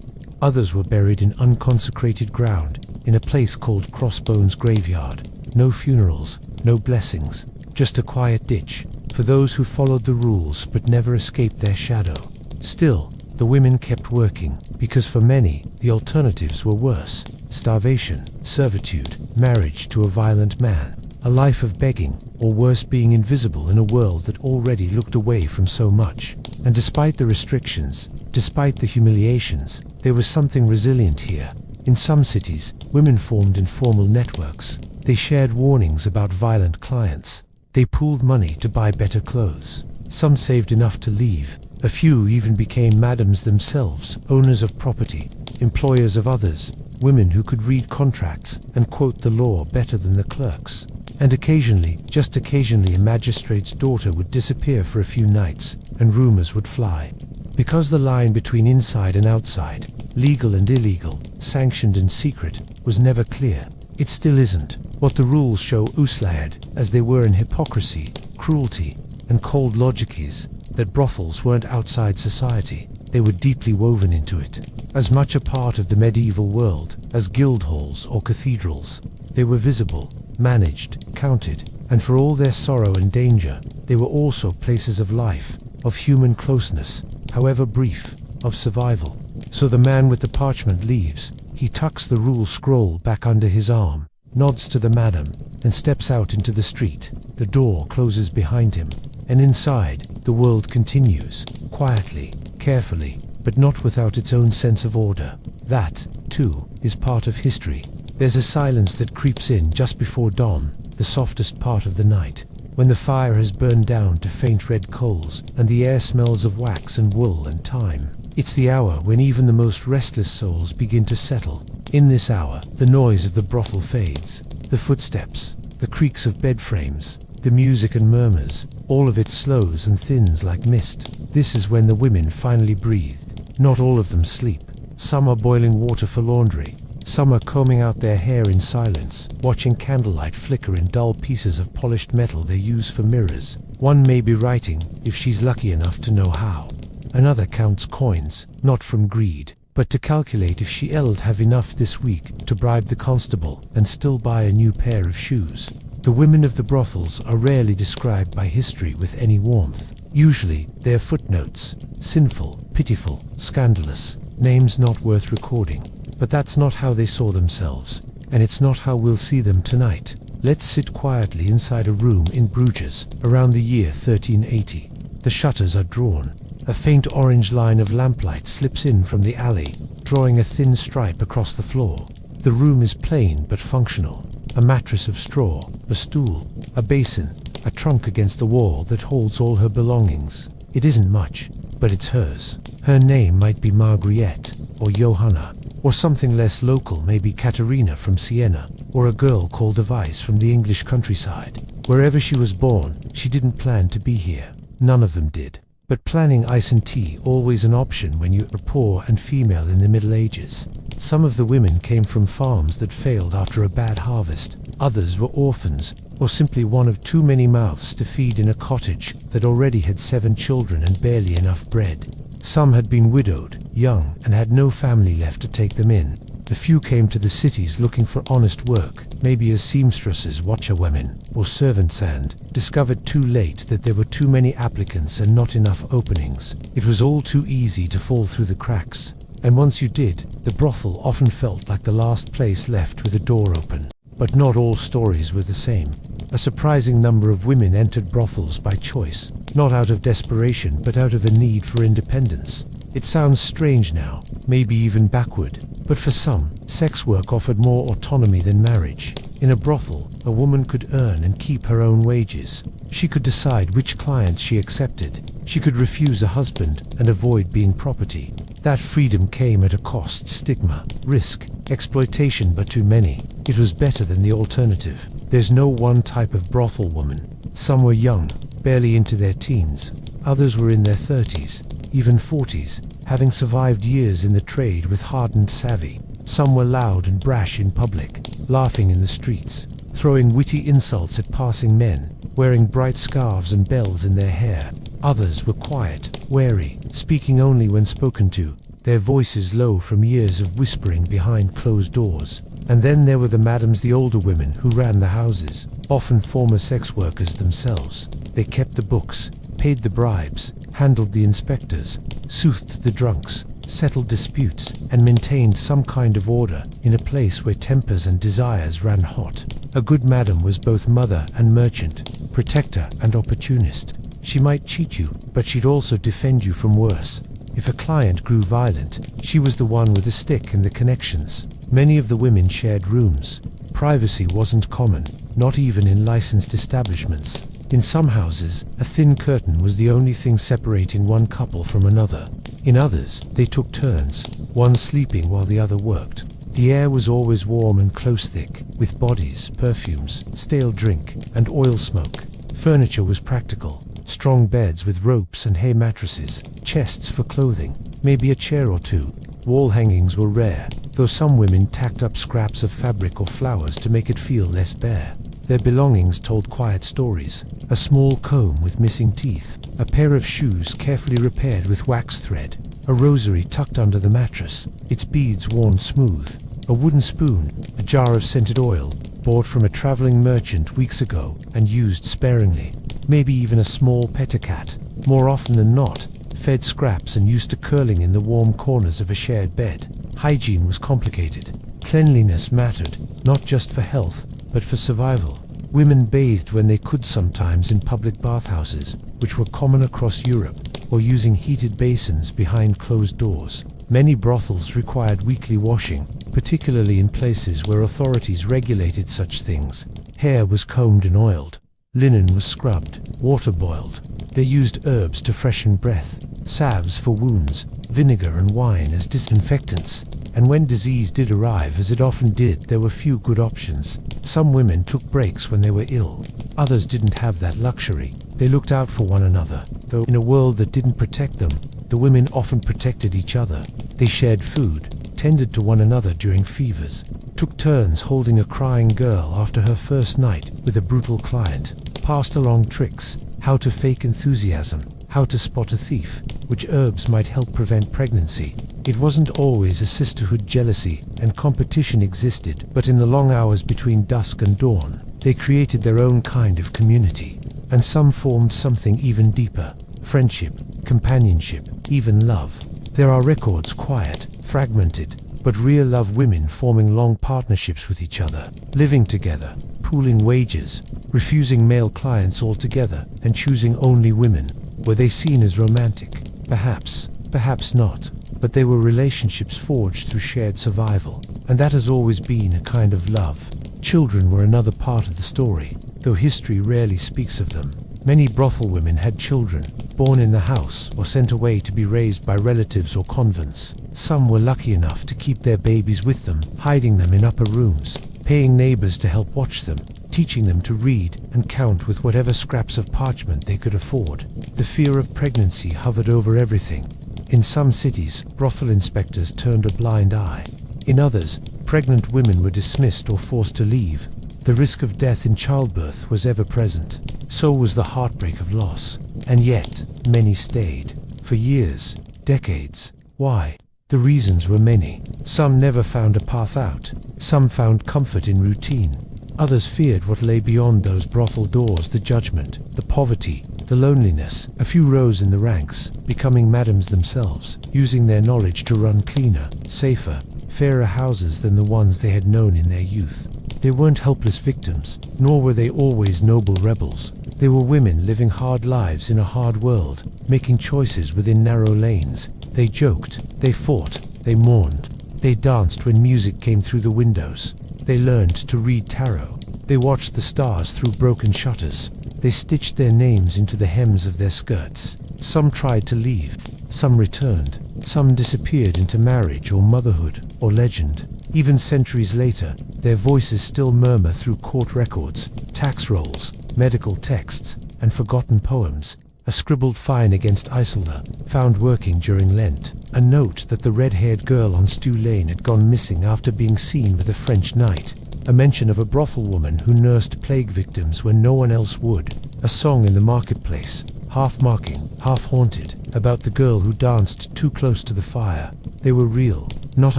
Others were buried in unconsecrated ground, in a place called Crossbones Graveyard. No funerals, no blessings, just a quiet ditch, for those who followed the rules but never escaped their shadow. Still, the women kept working, because for many, the alternatives were worse. Starvation, servitude, marriage to a violent man, a life of begging, or worse, being invisible in a world that already looked away from so much. And despite the restrictions, despite the humiliations, there was something resilient here. In some cities, women formed informal networks. They shared warnings about violent clients. They pooled money to buy better clothes. Some saved enough to leave. A few even became madams themselves, owners of property, employers of others, women who could read contracts and quote the law better than the clerks. And occasionally, just occasionally, a magistrate's daughter would disappear for a few nights, and rumors would fly. Because the line between inside and outside, legal and illegal, sanctioned and secret, was never clear. It still isn't. What the rules show, uslayered, as they were in hypocrisy, cruelty, and cold logic, is that brothels weren't outside society. They were deeply woven into it, as much a part of the medieval world as guild halls or cathedrals. They were visible, managed, counted, and for all their sorrow and danger, they were also places of life, of human closeness, however brief, of survival. So the man with the parchment leaves. He tucks the rule scroll back under his arm, nods to the madam, and steps out into the street. The door closes behind him, and inside, the world continues, quietly, carefully, but not without its own sense of order. That, too, is part of history. There's a silence that creeps in just before dawn, the softest part of the night, when the fire has burned down to faint red coals, and the air smells of wax and wool and time. It's the hour when even the most restless souls begin to settle. In this hour, the noise of the brothel fades, the footsteps, the creaks of bed frames, the music and murmurs, all of it slows and thins like mist. This is when the women finally breathe. Not all of them sleep. Some are boiling water for laundry. Some are combing out their hair in silence, watching candlelight flicker in dull pieces of polished metal they use for mirrors. One may be writing, if she's lucky enough to know how. Another counts coins, not from greed, but to calculate if she'll have enough this week to bribe the constable and still buy a new pair of shoes. The women of the brothels are rarely described by history with any warmth. Usually, they're footnotes, sinful, pitiful, scandalous, names not worth recording. But that's not how they saw themselves, and it's not how we'll see them tonight. Let's sit quietly inside a room in Bruges, around the year 1380. The shutters are drawn. A faint orange line of lamplight slips in from the alley, drawing a thin stripe across the floor. The room is plain but functional. A mattress of straw, a stool, a basin, a trunk against the wall that holds all her belongings. It isn't much, but it's hers. Her name might be Margriette, or Johanna, or something less local, maybe Katerina from Siena, or a girl called Device from the English countryside. Wherever she was born, she didn't plan to be here. None of them did. But planning ice and tea always an option when you are poor and female in the Middle Ages. Some of the women came from farms that failed after a bad harvest. Others were orphans, or simply one of too many mouths to feed in a cottage that already had 7 children and barely enough bread. Some had been widowed, young, and had no family left to take them in. A few came to the cities looking for honest work, maybe as seamstresses, washerwomen, or servants, and discovered too late that there were too many applicants and not enough openings. It was all too easy to fall through the cracks, and once you did, the brothel often felt like the last place left with a door open. But not all stories were the same. A surprising number of women entered brothels by choice, not out of desperation but out of a need for independence. It sounds strange now, maybe even backward, but for some, sex work offered more autonomy than marriage. In a brothel, a woman could earn and keep her own wages. She could decide which clients she accepted. She could refuse a husband and avoid being property. That freedom came at a cost: stigma, risk, exploitation, but too many. It was better than the alternative. There's no one type of brothel woman. Some were young, barely into their teens. Others were in their 30s, even 40s, having survived years in the trade with hardened savvy. Some were loud and brash in public, laughing in the streets, throwing witty insults at passing men, wearing bright scarves and bells in their hair. Others were quiet, wary, speaking only when spoken to, their voices low from years of whispering behind closed doors. And then there were the madams, the older women who ran the houses, often former sex workers themselves. They kept the books, paid the bribes, handled the inspectors, soothed the drunks, settled disputes, and maintained some kind of order in a place where tempers and desires ran hot. A good madam was both mother and merchant, protector and opportunist. She might cheat you, but she'd also defend you from worse. If a client grew violent, she was the one with the stick and the connections. Many of the women shared rooms. Privacy wasn't common, not even in licensed establishments. In some houses, a thin curtain was the only thing separating one couple from another. In others, they took turns, one sleeping while the other worked. The air was always warm and close-thick, with bodies, perfumes, stale drink, and oil smoke. Furniture was practical. Strong beds with ropes and hay mattresses, chests for clothing, maybe a chair or two. Wall hangings were rare, though some women tacked up scraps of fabric or flowers to make it feel less bare. Their belongings told quiet stories: a small comb with missing teeth, a pair of shoes carefully repaired with wax thread, a rosary tucked under the mattress, its beads worn smooth, a wooden spoon, a jar of scented oil, bought from a traveling merchant weeks ago and used sparingly, maybe even a small petticat, more often than not, fed scraps and used to curling in the warm corners of a shared bed. Hygiene was complicated. Cleanliness mattered, not just for health, but for survival. Women bathed when they could, sometimes in public bathhouses, which were common across Europe, or using heated basins behind closed doors. Many brothels required weekly washing, particularly in places where authorities regulated such things. Hair was combed and oiled. Linen was scrubbed, water boiled. They used herbs to freshen breath, salves for wounds, vinegar and wine as disinfectants. And when disease did arrive, as it often did, there were few good options. Some women took breaks when they were ill. Others didn't have that luxury. They looked out for one another, though in a world that didn't protect them, the women often protected each other. They shared food, tended to one another during fevers, took turns holding a crying girl after her first night with a brutal client, passed along tricks, how to fake enthusiasm, how to spot a thief, which herbs might help prevent pregnancy. It wasn't always a sisterhood. Jealousy and competition existed, but in the long hours between dusk and dawn, they created their own kind of community. And some formed something even deeper: friendship, companionship, even love. There are records, quiet, fragmented, but real love, women forming long partnerships with each other, living together, pooling wages, refusing male clients altogether, and choosing only women. Were they seen as romantic? Perhaps, perhaps not. But they were relationships forged through shared survival, and that has always been a kind of love. Children were another part of the story, though history rarely speaks of them. Many brothel women had children, born in the house or sent away to be raised by relatives or convents. Some were lucky enough to keep their babies with them, hiding them in upper rooms, paying neighbors to help watch them, teaching them to read and count with whatever scraps of parchment they could afford. The fear of pregnancy hovered over everything. In some cities, brothel inspectors turned a blind eye. In others, pregnant women were dismissed or forced to leave. The risk of death in childbirth was ever present. So was the heartbreak of loss. And yet, many stayed. For years, decades. Why? The reasons were many. Some never found a path out. Some found comfort in routine. Others feared what lay beyond those brothel doors: the judgment, the poverty, the loneliness. A few rose in the ranks, becoming madams themselves, using their knowledge to run cleaner, safer, fairer houses than the ones they had known in their youth. They weren't helpless victims, nor were they always noble rebels. They were women living hard lives in a hard world, making choices within narrow lanes. They joked, they fought, they mourned. They danced when music came through the windows. They learned to read tarot. They watched the stars through broken shutters. They stitched their names into the hems of their skirts. Some tried to leave, some returned, some disappeared into marriage or motherhood or legend. Even centuries later, their voices still murmur through court records, tax rolls, medical texts, and forgotten poems. A scribbled fine against Isolde, found working during Lent. A note that the red-haired girl on Stew Lane had gone missing after being seen with a French knight. A mention of a brothel woman who nursed plague victims when no one else would. A song in the marketplace, half mocking, half haunted, about the girl who danced too close to the fire. They were real, not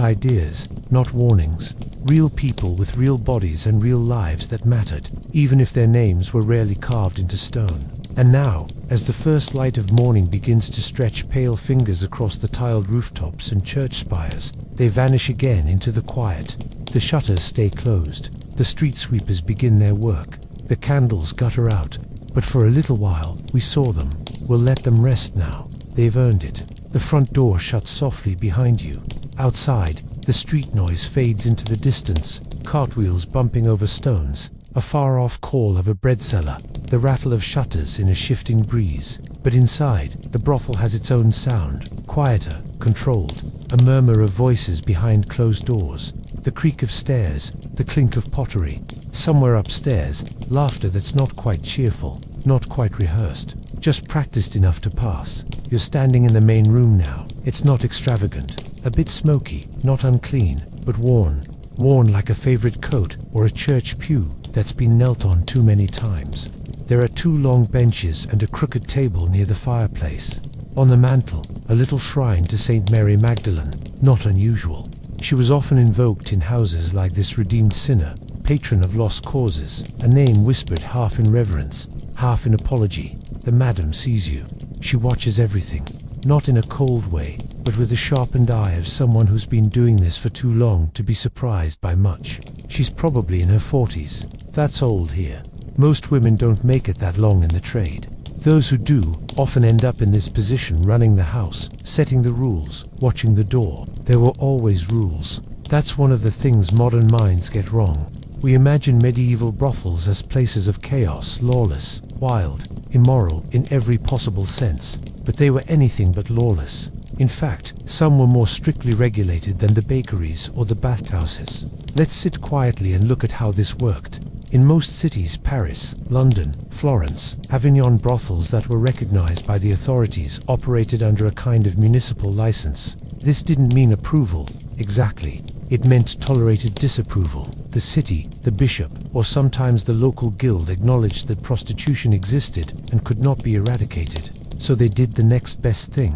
ideas, not warnings. Real people with real bodies and real lives that mattered, even if their names were rarely carved into stone. And now, as the first light of morning begins to stretch pale fingers across the tiled rooftops and church spires, they vanish again into the quiet. The shutters stay closed. The street sweepers begin their work. The candles gutter out. But for a little while, we saw them. We'll let them rest now. They've earned it. The front door shuts softly behind you. Outside, the street noise fades into the distance. Cartwheels bumping over stones. A far-off call of a bread seller. The rattle of shutters in a shifting breeze. But inside, the brothel has its own sound. Quieter, controlled. A murmur of voices behind closed doors. The creak of stairs. The clink of pottery. Somewhere upstairs, laughter that's not quite cheerful. Not quite rehearsed. Just practiced enough to pass. You're standing in the main room now. It's not extravagant. A bit smoky, not unclean, but worn. Worn like a favorite coat or a church pew that's been knelt on too many times. There are 2 long benches and a crooked table near the fireplace. On the mantel, a little shrine to Saint Mary Magdalene, not unusual. She was often invoked in houses like this redeemed sinner, patron of lost causes, a name whispered half in reverence, half in apology. The madam sees you. She watches everything, not in a cold way, but with the sharpened eye of someone who's been doing this for too long to be surprised by much. She's probably in her 40s. That's old here. Most women don't make it that long in the trade. Those who do often end up in this position, running the house, setting the rules, watching the door. There were always rules. That's one of the things modern minds get wrong. We imagine medieval brothels as places of chaos, lawless, wild, immoral in every possible sense, but they were anything but lawless. In fact, some were more strictly regulated than the bakeries or the bathhouses. Let's sit quietly and look at how this worked. In most cities, Paris, London, Florence, Avignon, brothels that were recognized by the authorities operated under a kind of municipal license. This didn't mean approval, exactly. It meant tolerated disapproval. The city, the bishop, or sometimes the local guild acknowledged that prostitution existed and could not be eradicated. So they did the next best thing.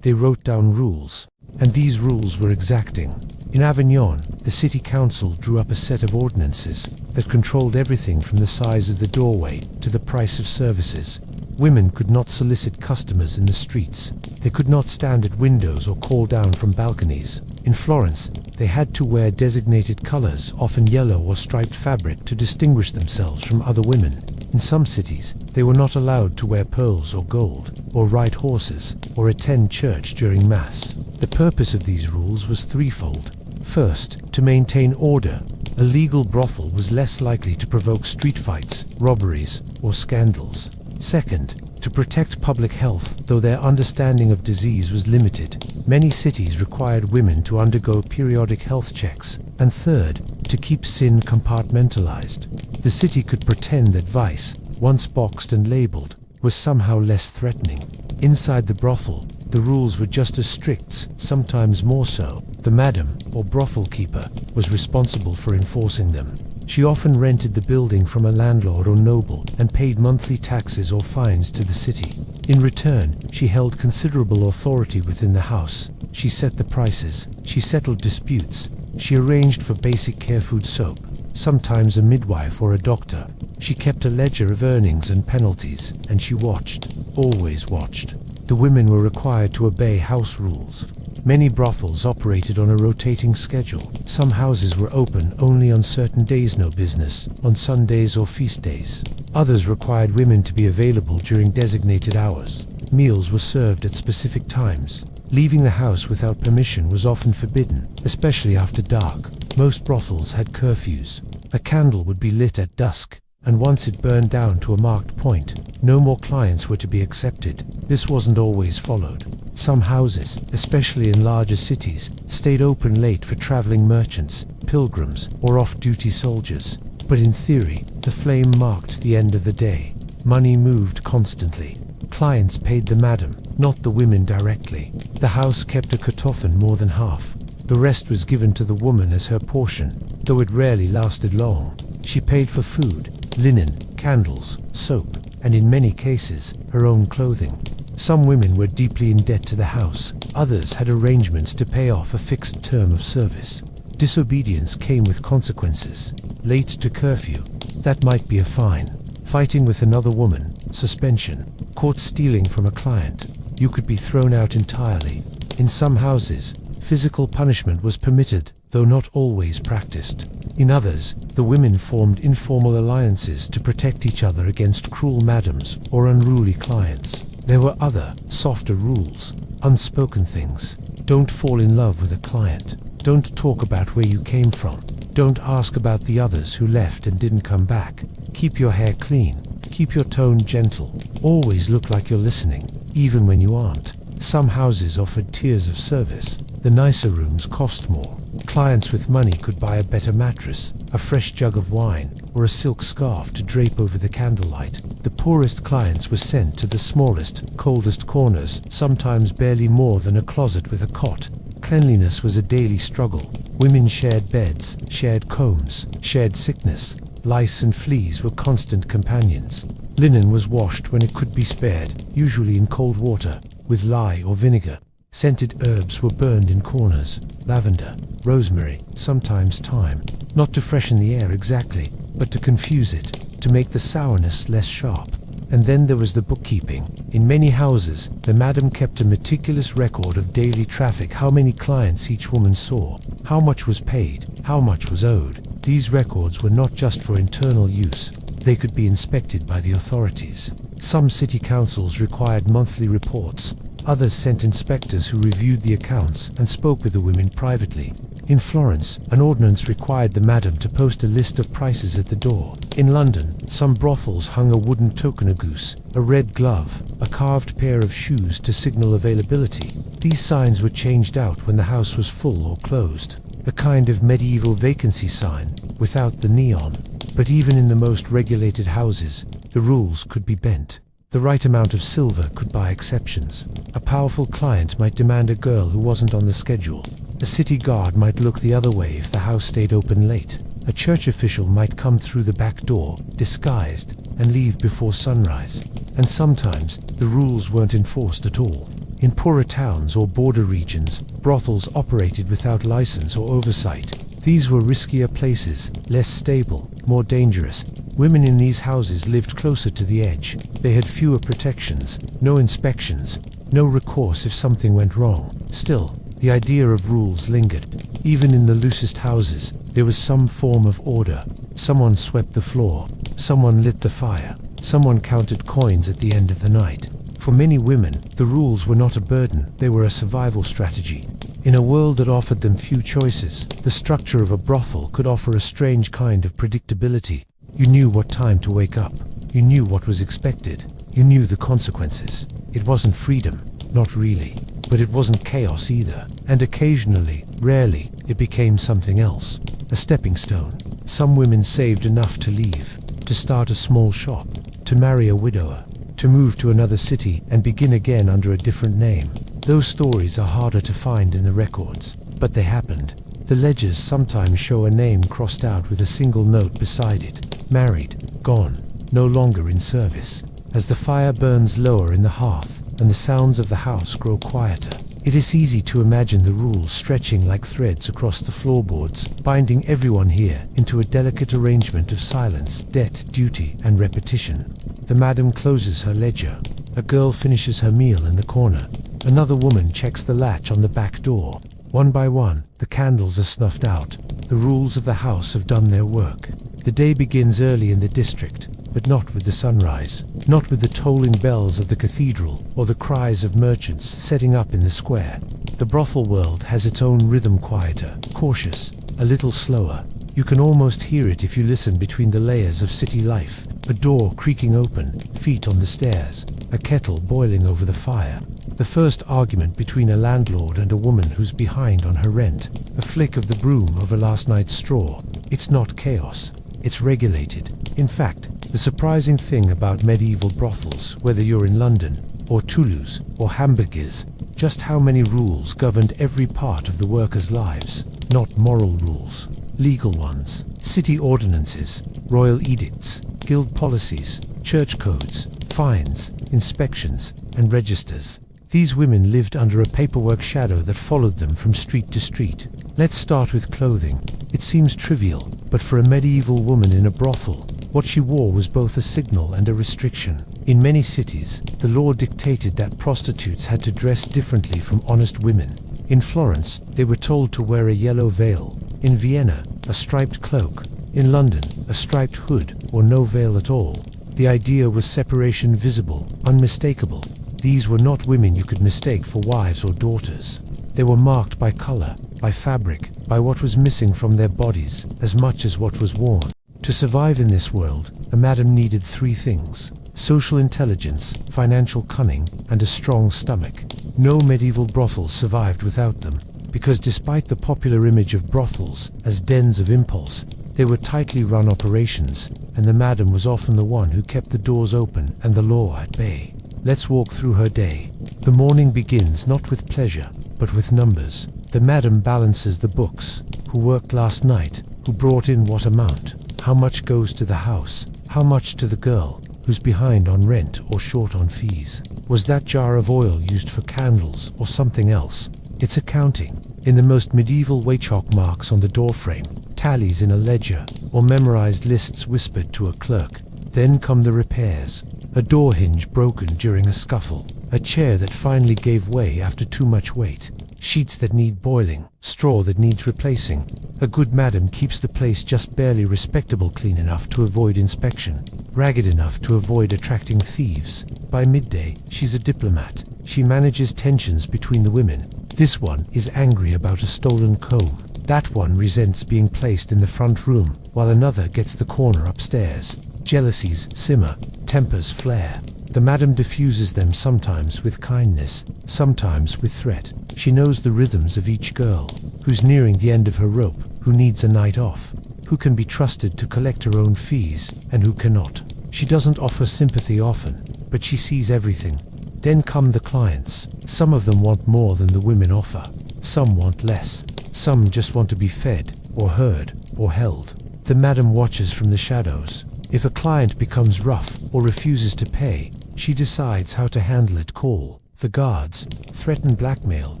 They wrote down rules. And these rules were exacting. In Avignon, the city council drew up a set of ordinances that controlled everything from the size of the doorway to the price of services. Women could not solicit customers in the streets. They could not stand at windows or call down from balconies. In Florence, they had to wear designated colors, often yellow or striped fabric, to distinguish themselves from other women. In some cities, they were not allowed to wear pearls or gold, or ride horses, or attend church during Mass. The purpose of these rules was threefold. First, to maintain order. A legal brothel was less likely to provoke street fights, robberies, or scandals. Second, to protect public health, though their understanding of disease was limited. Many cities required women to undergo periodic health checks. And third, to keep sin compartmentalized. The city could pretend that vice, once boxed and labeled, was somehow less threatening. Inside the brothel, the rules were just as strict, sometimes more so. The madam, or brothel keeper, was responsible for enforcing them. She often rented the building from a landlord or noble and paid monthly taxes or fines to the city. In return, she held considerable authority within the house. She set the prices, she settled disputes, she arranged for basic care food soap, sometimes a midwife or a doctor. She kept a ledger of earnings and penalties, and she watched, always watched. The women were required to obey house rules. Many brothels operated on a rotating schedule. Some houses were open only on certain days, no business, on Sundays or feast days. Others required women to be available during designated hours. Meals were served at specific times. Leaving the house without permission was often forbidden, especially after dark. Most brothels had curfews. A candle would be lit at dusk, and once it burned down to a marked point, no more clients were to be accepted. This wasn't always followed. Some houses, especially in larger cities, stayed open late for traveling merchants, pilgrims, or off-duty soldiers. But in theory, the flame marked the end of the day. Money moved constantly. Clients paid the madam, not the women directly. The house kept a cut often more than half. The rest was given to the woman as her portion, though it rarely lasted long. She paid for food, linen, candles, soap, and in many cases, her own clothing. Some women were deeply in debt to the house. Others had arrangements to pay off a fixed term of service. Disobedience came with consequences. Late to curfew, that might be a fine. Fighting with another woman, suspension. Caught stealing from a client, you could be thrown out entirely. In some houses, physical punishment was permitted, though not always practiced. In others, the women formed informal alliances to protect each other against cruel madams or unruly clients. There were other, softer rules, unspoken things. Don't fall in love with a client. Don't talk about where you came from. Don't ask about the others who left and didn't come back. Keep your hair clean. Keep your tone gentle. Always look like you're listening, even when you aren't. Some houses offered tiers of service. The nicer rooms cost more. Clients with money could buy a better mattress, a fresh jug of wine, or a silk scarf to drape over the candlelight. The poorest clients were sent to the smallest, coldest corners, sometimes barely more than a closet with a cot. Cleanliness was a daily struggle. Women shared beds, shared combs, shared sickness. Lice and fleas were constant companions. Linen was washed when it could be spared, usually in cold water, with lye or vinegar. Scented herbs were burned in corners, lavender, rosemary, sometimes thyme, not to freshen the air exactly, but to confuse it, to make the sourness less sharp. And then there was the bookkeeping. In many houses, the madam kept a meticulous record of daily traffic, how many clients each woman saw, how much was paid, how much was owed. These records were not just for internal use, they could be inspected by the authorities. Some city councils required monthly reports, others sent inspectors who reviewed the accounts and spoke with the women privately. In Florence, an ordinance required the madam to post a list of prices at the door. In London, some brothels hung a wooden token, a goose, a red glove, a carved pair of shoes to signal availability. These signs were changed out when the house was full or closed. A kind of medieval vacancy sign, without the neon. But even in the most regulated houses, the rules could be bent. The right amount of silver could buy exceptions. A powerful client might demand a girl who wasn't on the schedule. A city guard might look the other way if the house stayed open late. A church official might come through the back door, disguised, and leave before sunrise. And sometimes, the rules weren't enforced at all. In poorer towns or border regions, brothels operated without license or oversight. These were riskier places, less stable, more dangerous. Women in these houses lived closer to the edge. They had fewer protections, no inspections, no recourse if something went wrong. Still, the idea of rules lingered. Even in the loosest houses, there was some form of order. Someone swept the floor, someone lit the fire, someone counted coins at the end of the night. For many women, the rules were not a burden, they were a survival strategy. In a world that offered them few choices, the structure of a brothel could offer a strange kind of predictability. You knew what time to wake up. You knew what was expected. You knew the consequences. It wasn't freedom, not really. But it wasn't chaos either. And occasionally, rarely, it became something else. A stepping stone. Some women saved enough to leave, to start a small shop, to marry a widower, to move to another city and begin again under a different name. Those stories are harder to find in the records, but they happened. The ledgers sometimes show a name crossed out with a single note beside it. Married, gone, no longer in service. As the fire burns lower in the hearth and the sounds of the house grow quieter, it is easy to imagine the rules stretching like threads across the floorboards, binding everyone here into a delicate arrangement of silence, debt, duty, and repetition. The madam closes her ledger. A girl finishes her meal in the corner. Another woman checks the latch on the back door. One by one, the candles are snuffed out. The rules of the house have done their work. The day begins early in the district, but not with the sunrise, not with the tolling bells of the cathedral or the cries of merchants setting up in the square. The brothel world has its own rhythm, quieter, cautious, a little slower. You can almost hear it if you listen between the layers of city life. A door creaking open, feet on the stairs, a kettle boiling over the fire. The first argument between a landlord and a woman who's behind on her rent. A flick of the broom over last night's straw. It's not chaos. It's regulated. In fact, the surprising thing about medieval brothels, whether you're in London, or Toulouse, or Hamburg, is just how many rules governed every part of the workers' lives. Not moral rules, legal ones, city ordinances, royal edicts, guild policies, church codes, fines, inspections, and registers. These women lived under a paperwork shadow that followed them from street to street. Let's start with clothing. It seems trivial, but for a medieval woman in a brothel, what she wore was both a signal and a restriction. In many cities, the law dictated that prostitutes had to dress differently from honest women. In Florence, they were told to wear a yellow veil. In Vienna, a striped cloak. In London, a striped hood, or no veil at all. The idea was separation visible, unmistakable. These were not women you could mistake for wives or daughters. They were marked by color, by fabric, by what was missing from their bodies, as much as what was worn. To survive in this world, a madam needed three things: social intelligence, financial cunning, and a strong stomach. No medieval brothel survived without them, because despite the popular image of brothels as dens of impulse, they were tightly run operations, and the madam was often the one who kept the doors open and the law at bay. Let's walk through her day. The morning begins not with pleasure, but with numbers. The madam balances the books. Who worked last night? Who brought in what amount? How much goes to the house? How much to the girl? who's behind on rent or short on fees? Was that jar of oil used for candles or something else? It's accounting. In the most medieval way, chalk marks on the doorframe, tallies in a ledger, or memorized lists whispered to a clerk. Then come the repairs. A door hinge broken during a scuffle, a chair that finally gave way after too much weight, sheets that need boiling, straw that needs replacing. A good madam keeps the place just barely respectable, clean enough to avoid inspection, ragged enough to avoid attracting thieves. By midday, she's a diplomat. She manages tensions between the women. This one is angry about a stolen comb. That one resents being placed in the front room, while another gets the corner upstairs. Jealousies simmer, tempers flare. The madam diffuses them, sometimes with kindness, sometimes with threat. She knows the rhythms of each girl, who's nearing the end of her rope, who needs a night off, who can be trusted to collect her own fees, and who cannot. She doesn't offer sympathy often, but she sees everything. Then come the clients. Some of them want more than the women offer. Some want less. Some just want to be fed, or heard, or held. The madam watches from the shadows. If a client becomes rough or refuses to pay, she decides how to handle it. Call the guards, threaten blackmail,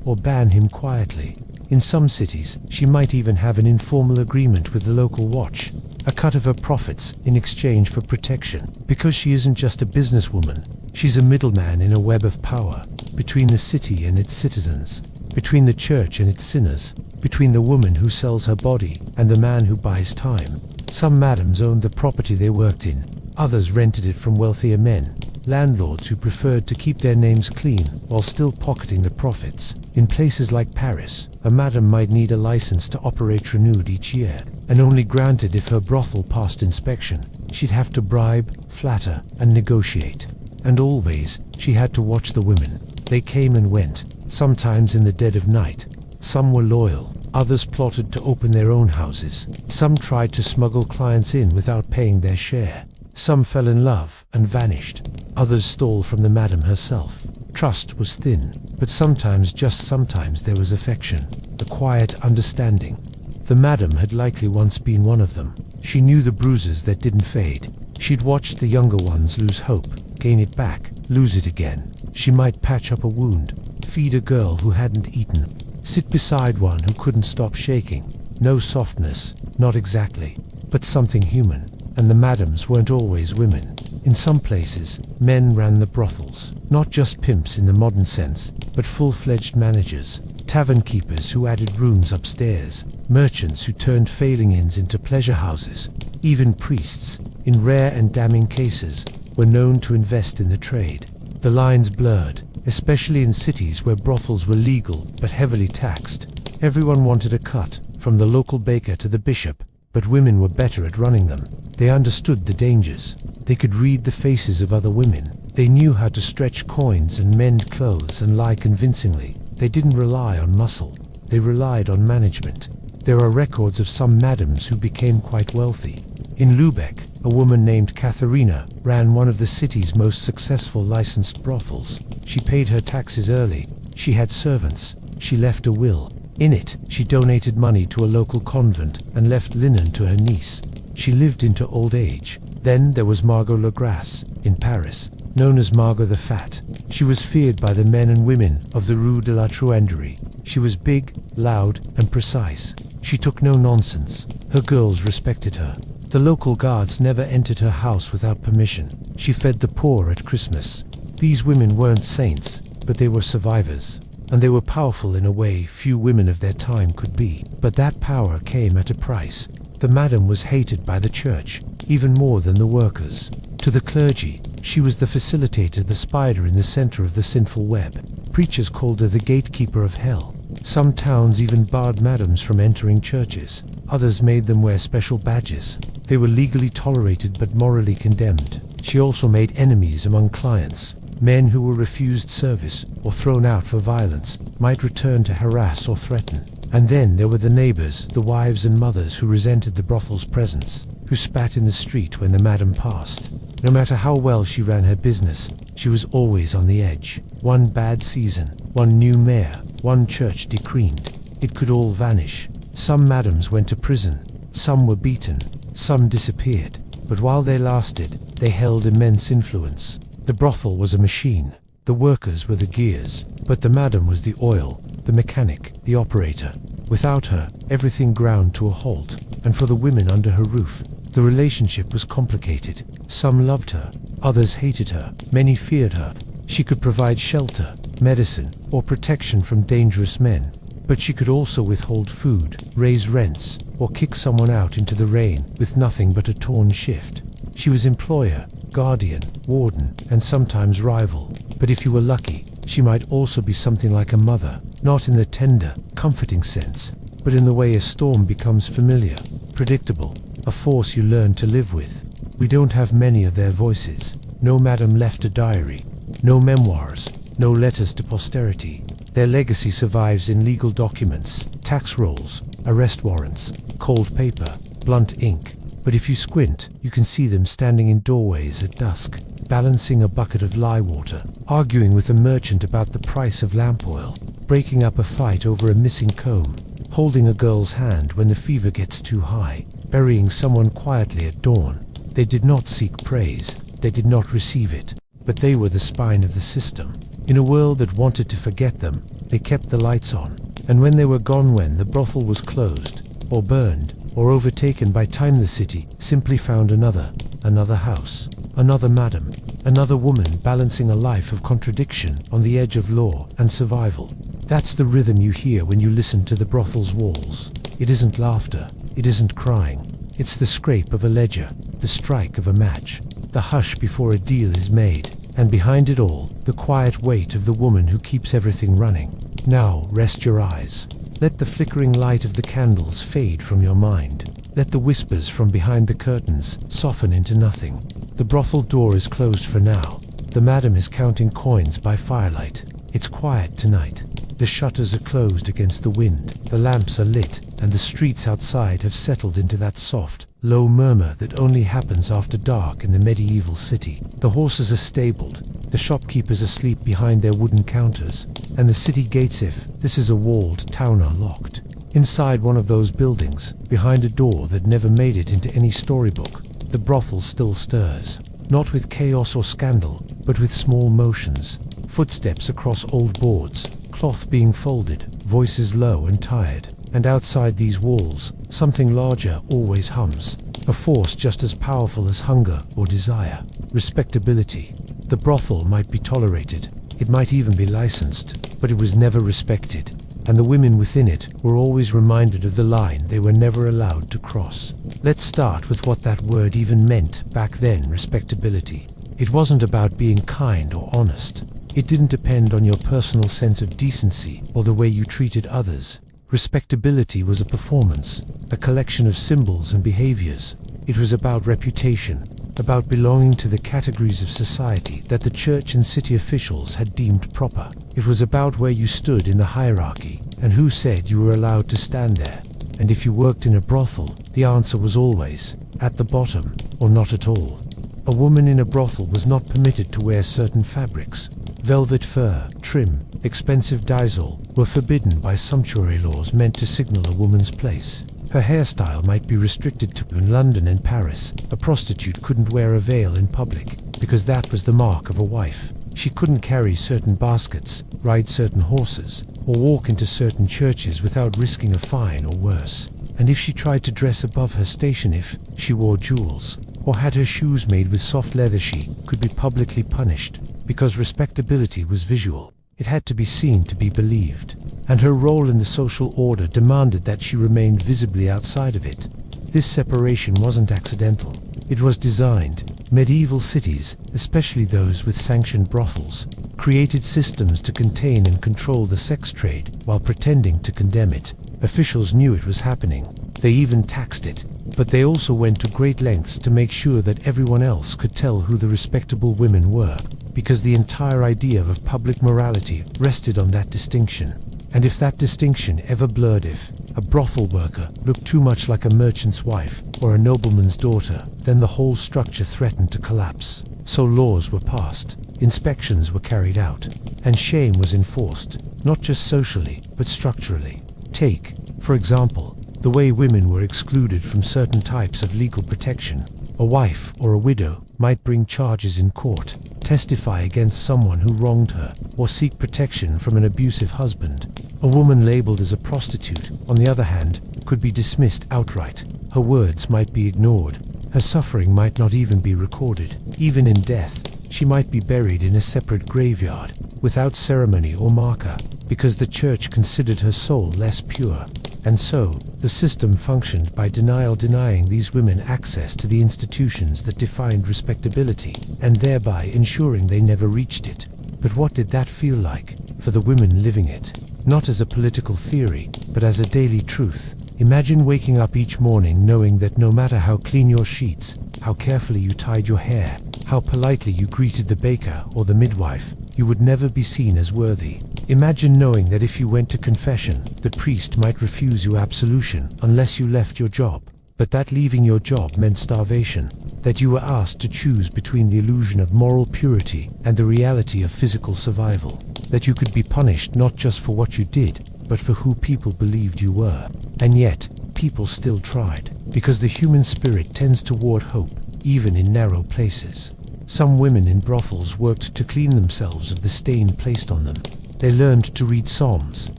or ban him quietly. In some cities, she might even have an informal agreement with the local watch, a cut of her profits in exchange for protection. Because she isn't just a businesswoman, she's a middleman in a web of power, between the city and its citizens, between the church and its sinners, between the woman who sells her body and the man who buys time. Some madams owned the property they worked in, others rented it from wealthier men, landlords who preferred to keep their names clean while still pocketing the profits. In places like Paris, a madam might need a license to operate renewed each year, and only granted if her brothel passed inspection. She'd have to bribe, flatter, and negotiate. And always, she had to watch the women. They came and went, sometimes in the dead of night. Some were loyal, others plotted to open their own houses. Some tried to smuggle clients in without paying their share. Some fell in love and vanished. Others stole from the madam herself. Trust was thin, but sometimes, just sometimes, there was affection, a quiet understanding. The madam had likely once been one of them. She knew the bruises that didn't fade. She'd watched the younger ones lose hope, gain it back, lose it again. She might patch up a wound, feed a girl who hadn't eaten, sit beside one who couldn't stop shaking. No softness, not exactly, but something human. And the madams weren't always women. In some places, men ran the brothels, not just pimps in the modern sense, but full-fledged managers, tavern keepers who added rooms upstairs, merchants who turned failing inns into pleasure houses. Even priests, in rare and damning cases, were known to invest in the trade. The lines blurred, especially in cities where brothels were legal but heavily taxed. Everyone wanted a cut, from the local baker to the bishop, but women were better at running them. They understood the dangers. They could read the faces of other women. They knew how to stretch coins and mend clothes and lie convincingly. They didn't rely on muscle. They relied on management. There are records of some madams who became quite wealthy. In Lubeck, a woman named Katharina ran one of the city's most successful licensed brothels. She paid her taxes early. She had servants. She left a will. In it, she donated money to a local convent and left linen to her niece. She lived into old age. Then there was Margot Legrasse, in Paris, known as Margot the Fat. She was feared by the men and women of the Rue de la Truanderie. She was big, loud, and precise. She took no nonsense. Her girls respected her. The local guards never entered her house without permission. She fed the poor at Christmas. These women weren't saints, but they were survivors. And they were powerful in a way few women of their time could be. But that power came at a price. The madam was hated by the church, even more than the workers. To the clergy, she was the facilitator, the spider in the center of the sinful web. Preachers called her the gatekeeper of hell. Some towns even barred madams from entering churches. Others made them wear special badges. They were legally tolerated but morally condemned. She also made enemies among clients. Men who were refused service or thrown out for violence might return to harass or threaten. And then there were the neighbors, the wives and mothers who resented the brothel's presence, who spat in the street when the madam passed. No matter how well she ran her business, she was always on the edge. One bad season, one new mayor, one church decreed. It could all vanish. Some madams went to prison, some were beaten, some disappeared. But while they lasted, They held immense influence. The brothel was a machine. The workers were the gears, but the madam was the oil, the mechanic, the operator. Without her, everything ground to a halt, and for the women under her roof, the relationship was complicated. Some loved her, others hated her, many feared her. She could provide shelter, medicine, or protection from dangerous men, but she could also withhold food, raise rents, or kick someone out into the rain with nothing but a torn shift. She was employer, guardian, warden, and sometimes rival. But if you were lucky, she might also be something like a mother, not in the tender, comforting sense, but in the way a storm becomes familiar, predictable, a force you learn to live with. We don't have many of their voices. No madam left a diary, no memoirs, no letters to posterity. Their legacy survives in legal documents, tax rolls, arrest warrants, cold paper, blunt ink. But if you squint, you can see them standing in doorways at dusk, balancing a bucket of lye water, arguing with a merchant about the price of lamp oil, breaking up a fight over a missing comb, holding a girl's hand when the fever gets too high, burying someone quietly at dawn. They did not seek praise, they did not receive it, but they were the spine of the system. In a world that wanted to forget them, they kept the lights on, and when they were gone, when the brothel was closed, or burned, or overtaken by time, the city simply found another house, another madam, another woman balancing a life of contradiction on the edge of law and survival. That's the rhythm you hear when you listen to the brothel's walls. It isn't laughter, it isn't crying. It's the scrape of a ledger, the strike of a match, the hush before a deal is made, and behind it all, the quiet weight of the woman who keeps everything running. Now rest your eyes. Let the flickering light of the candles fade from your mind. Let the whispers from behind the curtains soften into nothing. The brothel door is closed for now. The madam is counting coins by firelight. It's quiet tonight. The shutters are closed against the wind. The lamps are lit, and the streets outside have settled into that soft, low murmur that only happens after dark in the medieval city. The horses are stabled. The shopkeepers are asleep behind their wooden counters, and the city gates, if this is a walled town, are locked. Inside one of those buildings, behind a door that never made it into any storybook, the brothel still stirs. Not with chaos or scandal, but with small motions. Footsteps across old boards, cloth being folded, voices low and tired. And outside these walls, something larger always hums. A force just as powerful as hunger or desire. Respectability. The brothel might be tolerated, it might even be licensed, but it was never respected, and the women within it were always reminded of the line they were never allowed to cross. Let's start with what that word even meant back then: respectability. It wasn't about being kind or honest. It didn't depend on your personal sense of decency or the way you treated others. Respectability was a performance, a collection of symbols and behaviors. It was about reputation, about belonging to the categories of society that the church and city officials had deemed proper. It was about where you stood in the hierarchy and who said you were allowed to stand there. And if you worked in a brothel, the answer was always at the bottom or not at all. A woman in a brothel was not permitted to wear certain fabrics. Velvet fur, trim, expensive Dysol were forbidden by sumptuary laws meant to signal a woman's place. Her hairstyle might be restricted to. In London and Paris, a prostitute couldn't wear a veil in public, because that was the mark of a wife. She couldn't carry certain baskets, ride certain horses, or walk into certain churches without risking a fine or worse. And if she tried to dress above her station, if she wore jewels, or had her shoes made with soft leather, she could be publicly punished, because respectability was visual. It had to be seen to be believed, and her role in the social order demanded that she remained visibly outside of it. This separation wasn't accidental. It was designed. Medieval cities, especially those with sanctioned brothels, created systems to contain and control the sex trade while pretending to condemn it. Officials knew it was happening. They even taxed it, but they also went to great lengths to make sure that everyone else could tell who the respectable women were, because the entire idea of public morality rested on that distinction. And if that distinction ever blurred, if a brothel worker looked too much like a merchant's wife or a nobleman's daughter, then the whole structure threatened to collapse. So laws were passed, inspections were carried out, and shame was enforced, not just socially, but structurally. Take, for example, the way women were excluded from certain types of legal protection. A wife or a widow might bring charges in court, testify against someone who wronged her, or seek protection from an abusive husband. A woman labeled as a prostitute, on the other hand, could be dismissed outright. Her words might be ignored. Her suffering might not even be recorded. Even in death, she might be buried in a separate graveyard, without ceremony or marker, because the church considered her soul less pure. And so, the system functioned by denying these women access to the institutions that defined respectability, and thereby ensuring they never reached it. But what did that feel like for the women living it? Not as a political theory, but as a daily truth. Imagine waking up each morning knowing that no matter how clean your sheets, how carefully you tied your hair, how politely you greeted the baker or the midwife, you would never be seen as worthy. Imagine knowing that if you went to confession, the priest might refuse you absolution unless you left your job, but that leaving your job meant starvation, that you were asked to choose between the illusion of moral purity and the reality of physical survival, that you could be punished not just for what you did, but for who people believed you were. And yet, people still tried, because the human spirit tends toward hope, even in narrow places. Some women in brothels worked to clean themselves of the stain placed on them. They learned to read psalms,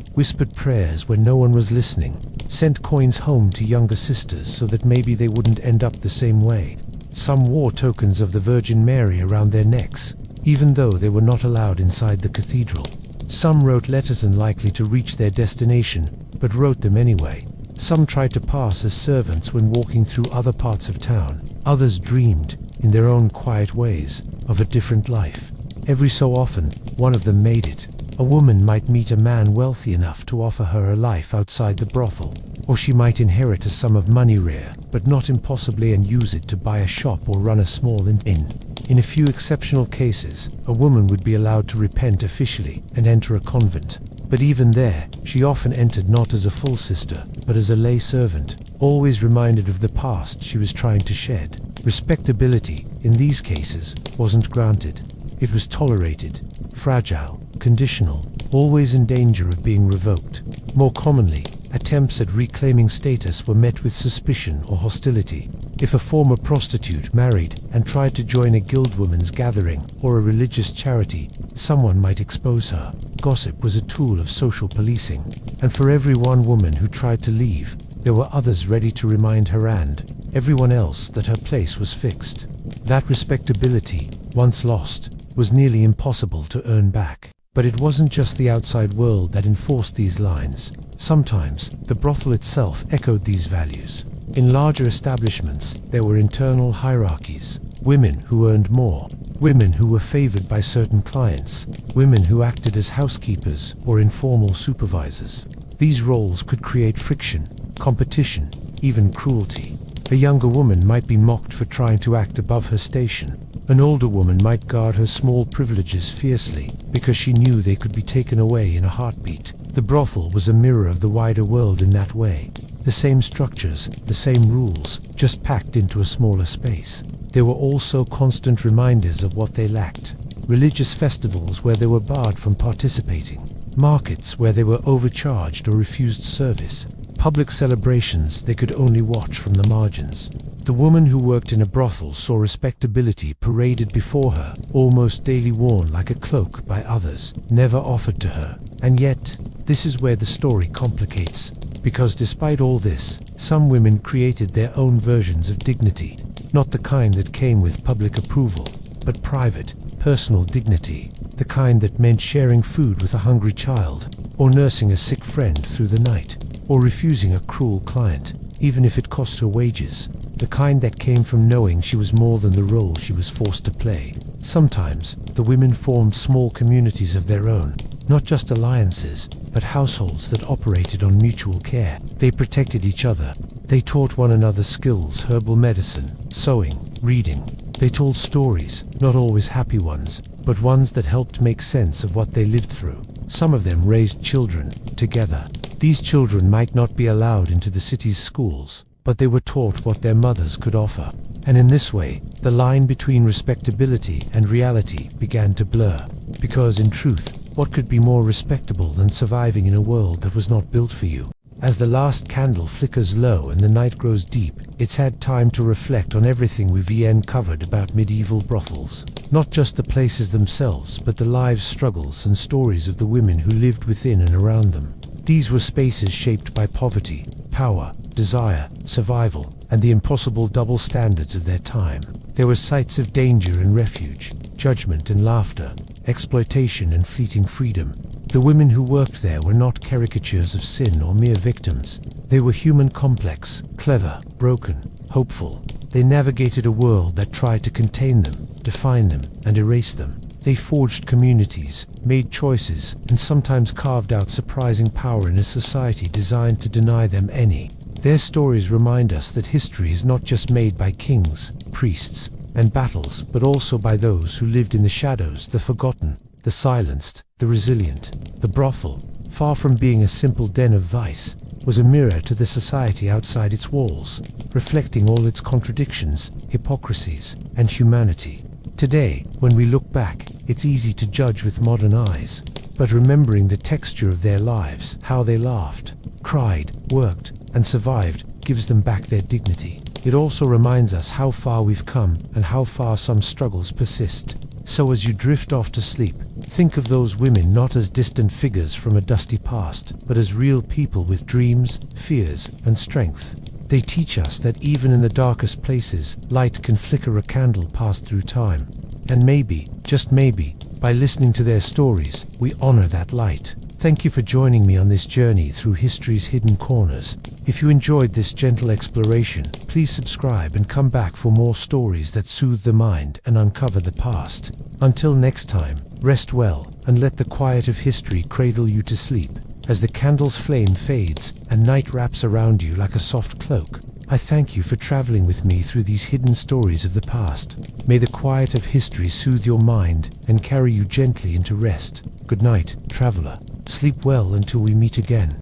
whispered prayers when no one was listening, sent coins home to younger sisters so that maybe they wouldn't end up the same way. Some wore tokens of the Virgin Mary around their necks, even though they were not allowed inside the cathedral. Some wrote letters unlikely to reach their destination, but wrote them anyway. Some tried to pass as servants when walking through other parts of town. Others dreamed, in their own quiet ways, of a different life. Every so often, one of them made it. A woman might meet a man wealthy enough to offer her a life outside the brothel, or she might inherit a sum of money rare, but not impossibly, and use it to buy a shop or run a small inn. In a few exceptional cases, a woman would be allowed to repent officially and enter a convent. But even there, she often entered not as a full sister, but as a lay servant, always reminded of the past she was trying to shed. Respectability, in these cases, wasn't granted. It was tolerated, fragile, conditional, always in danger of being revoked. More commonly, attempts at reclaiming status were met with suspicion or hostility. If a former prostitute married and tried to join a guildwoman's gathering or a religious charity, someone might expose her. Gossip was a tool of social policing, and for every one woman who tried to leave, there were others ready to remind her and everyone else that her place was fixed. That respectability, once lost, was nearly impossible to earn back. But it wasn't just the outside world that enforced these lines. Sometimes, the brothel itself echoed these values. In larger establishments, there were internal hierarchies. Women who earned more, women who were favored by certain clients, women who acted as housekeepers or informal supervisors. These roles could create friction, competition, even cruelty. A younger woman might be mocked for trying to act above her station. An older woman might guard her small privileges fiercely because she knew they could be taken away in a heartbeat. The brothel was a mirror of the wider world in that way. The same structures, the same rules, just packed into a smaller space. They were also constant reminders of what they lacked. Religious festivals where they were barred from participating. Markets where they were overcharged or refused service. Public celebrations they could only watch from the margins. The woman who worked in a brothel saw respectability paraded before her, almost daily worn like a cloak by others, never offered to her. And yet, this is where the story complicates. Because despite all this, some women created their own versions of dignity, not the kind that came with public approval, but private, personal dignity, the kind that meant sharing food with a hungry child, or nursing a sick friend through the night, or refusing a cruel client, even if it cost her wages, the kind that came from knowing she was more than the role she was forced to play. Sometimes, the women formed small communities of their own, not just alliances, but households that operated on mutual care. They protected each other. They taught one another skills, herbal medicine, sewing, reading. They told stories, not always happy ones, but ones that helped make sense of what they lived through. Some of them raised children, together. These children might not be allowed into the city's schools, but they were taught what their mothers could offer. And in this way, the line between respectability and reality began to blur. Because in truth, what could be more respectable than surviving in a world that was not built for you? As the last candle flickers low and the night grows deep, it's had time to reflect on everything we've uncovered about medieval brothels. Not just the places themselves, but the lives, struggles, and stories of the women who lived within and around them. These were spaces shaped by poverty, power, desire, survival, and the impossible double standards of their time. There were sites of danger and refuge, judgment and laughter, exploitation and fleeting freedom. The women who worked there were not caricatures of sin or mere victims. They were human, complex, clever, broken, hopeful. They navigated a world that tried to contain them, define them, and erase them. They forged communities, made choices, and sometimes carved out surprising power in a society designed to deny them any. Their stories remind us that history is not just made by kings, priests, and battles, but also by those who lived in the shadows, the forgotten, the silenced, the resilient. The brothel, far from being a simple den of vice, was a mirror to the society outside its walls, reflecting all its contradictions, hypocrisies, and humanity. Today, when we look back, it's easy to judge with modern eyes, but remembering the texture of their lives, how they laughed, cried, worked, and survived, gives them back their dignity. It also reminds us how far we've come and how far some struggles persist. So as you drift off to sleep, think of those women not as distant figures from a dusty past, but as real people with dreams, fears, and strength. They teach us that even in the darkest places, light can flicker a candle passed through time. And maybe, just maybe, by listening to their stories, we honor that light. Thank you for joining me on this journey through history's hidden corners. If you enjoyed this gentle exploration, please subscribe and come back for more stories that soothe the mind and uncover the past. Until next time, rest well and let the quiet of history cradle you to sleep. As the candle's flame fades and night wraps around you like a soft cloak, I thank you for traveling with me through these hidden stories of the past. May the quiet of history soothe your mind and carry you gently into rest. Good night, traveler. Sleep well until we meet again.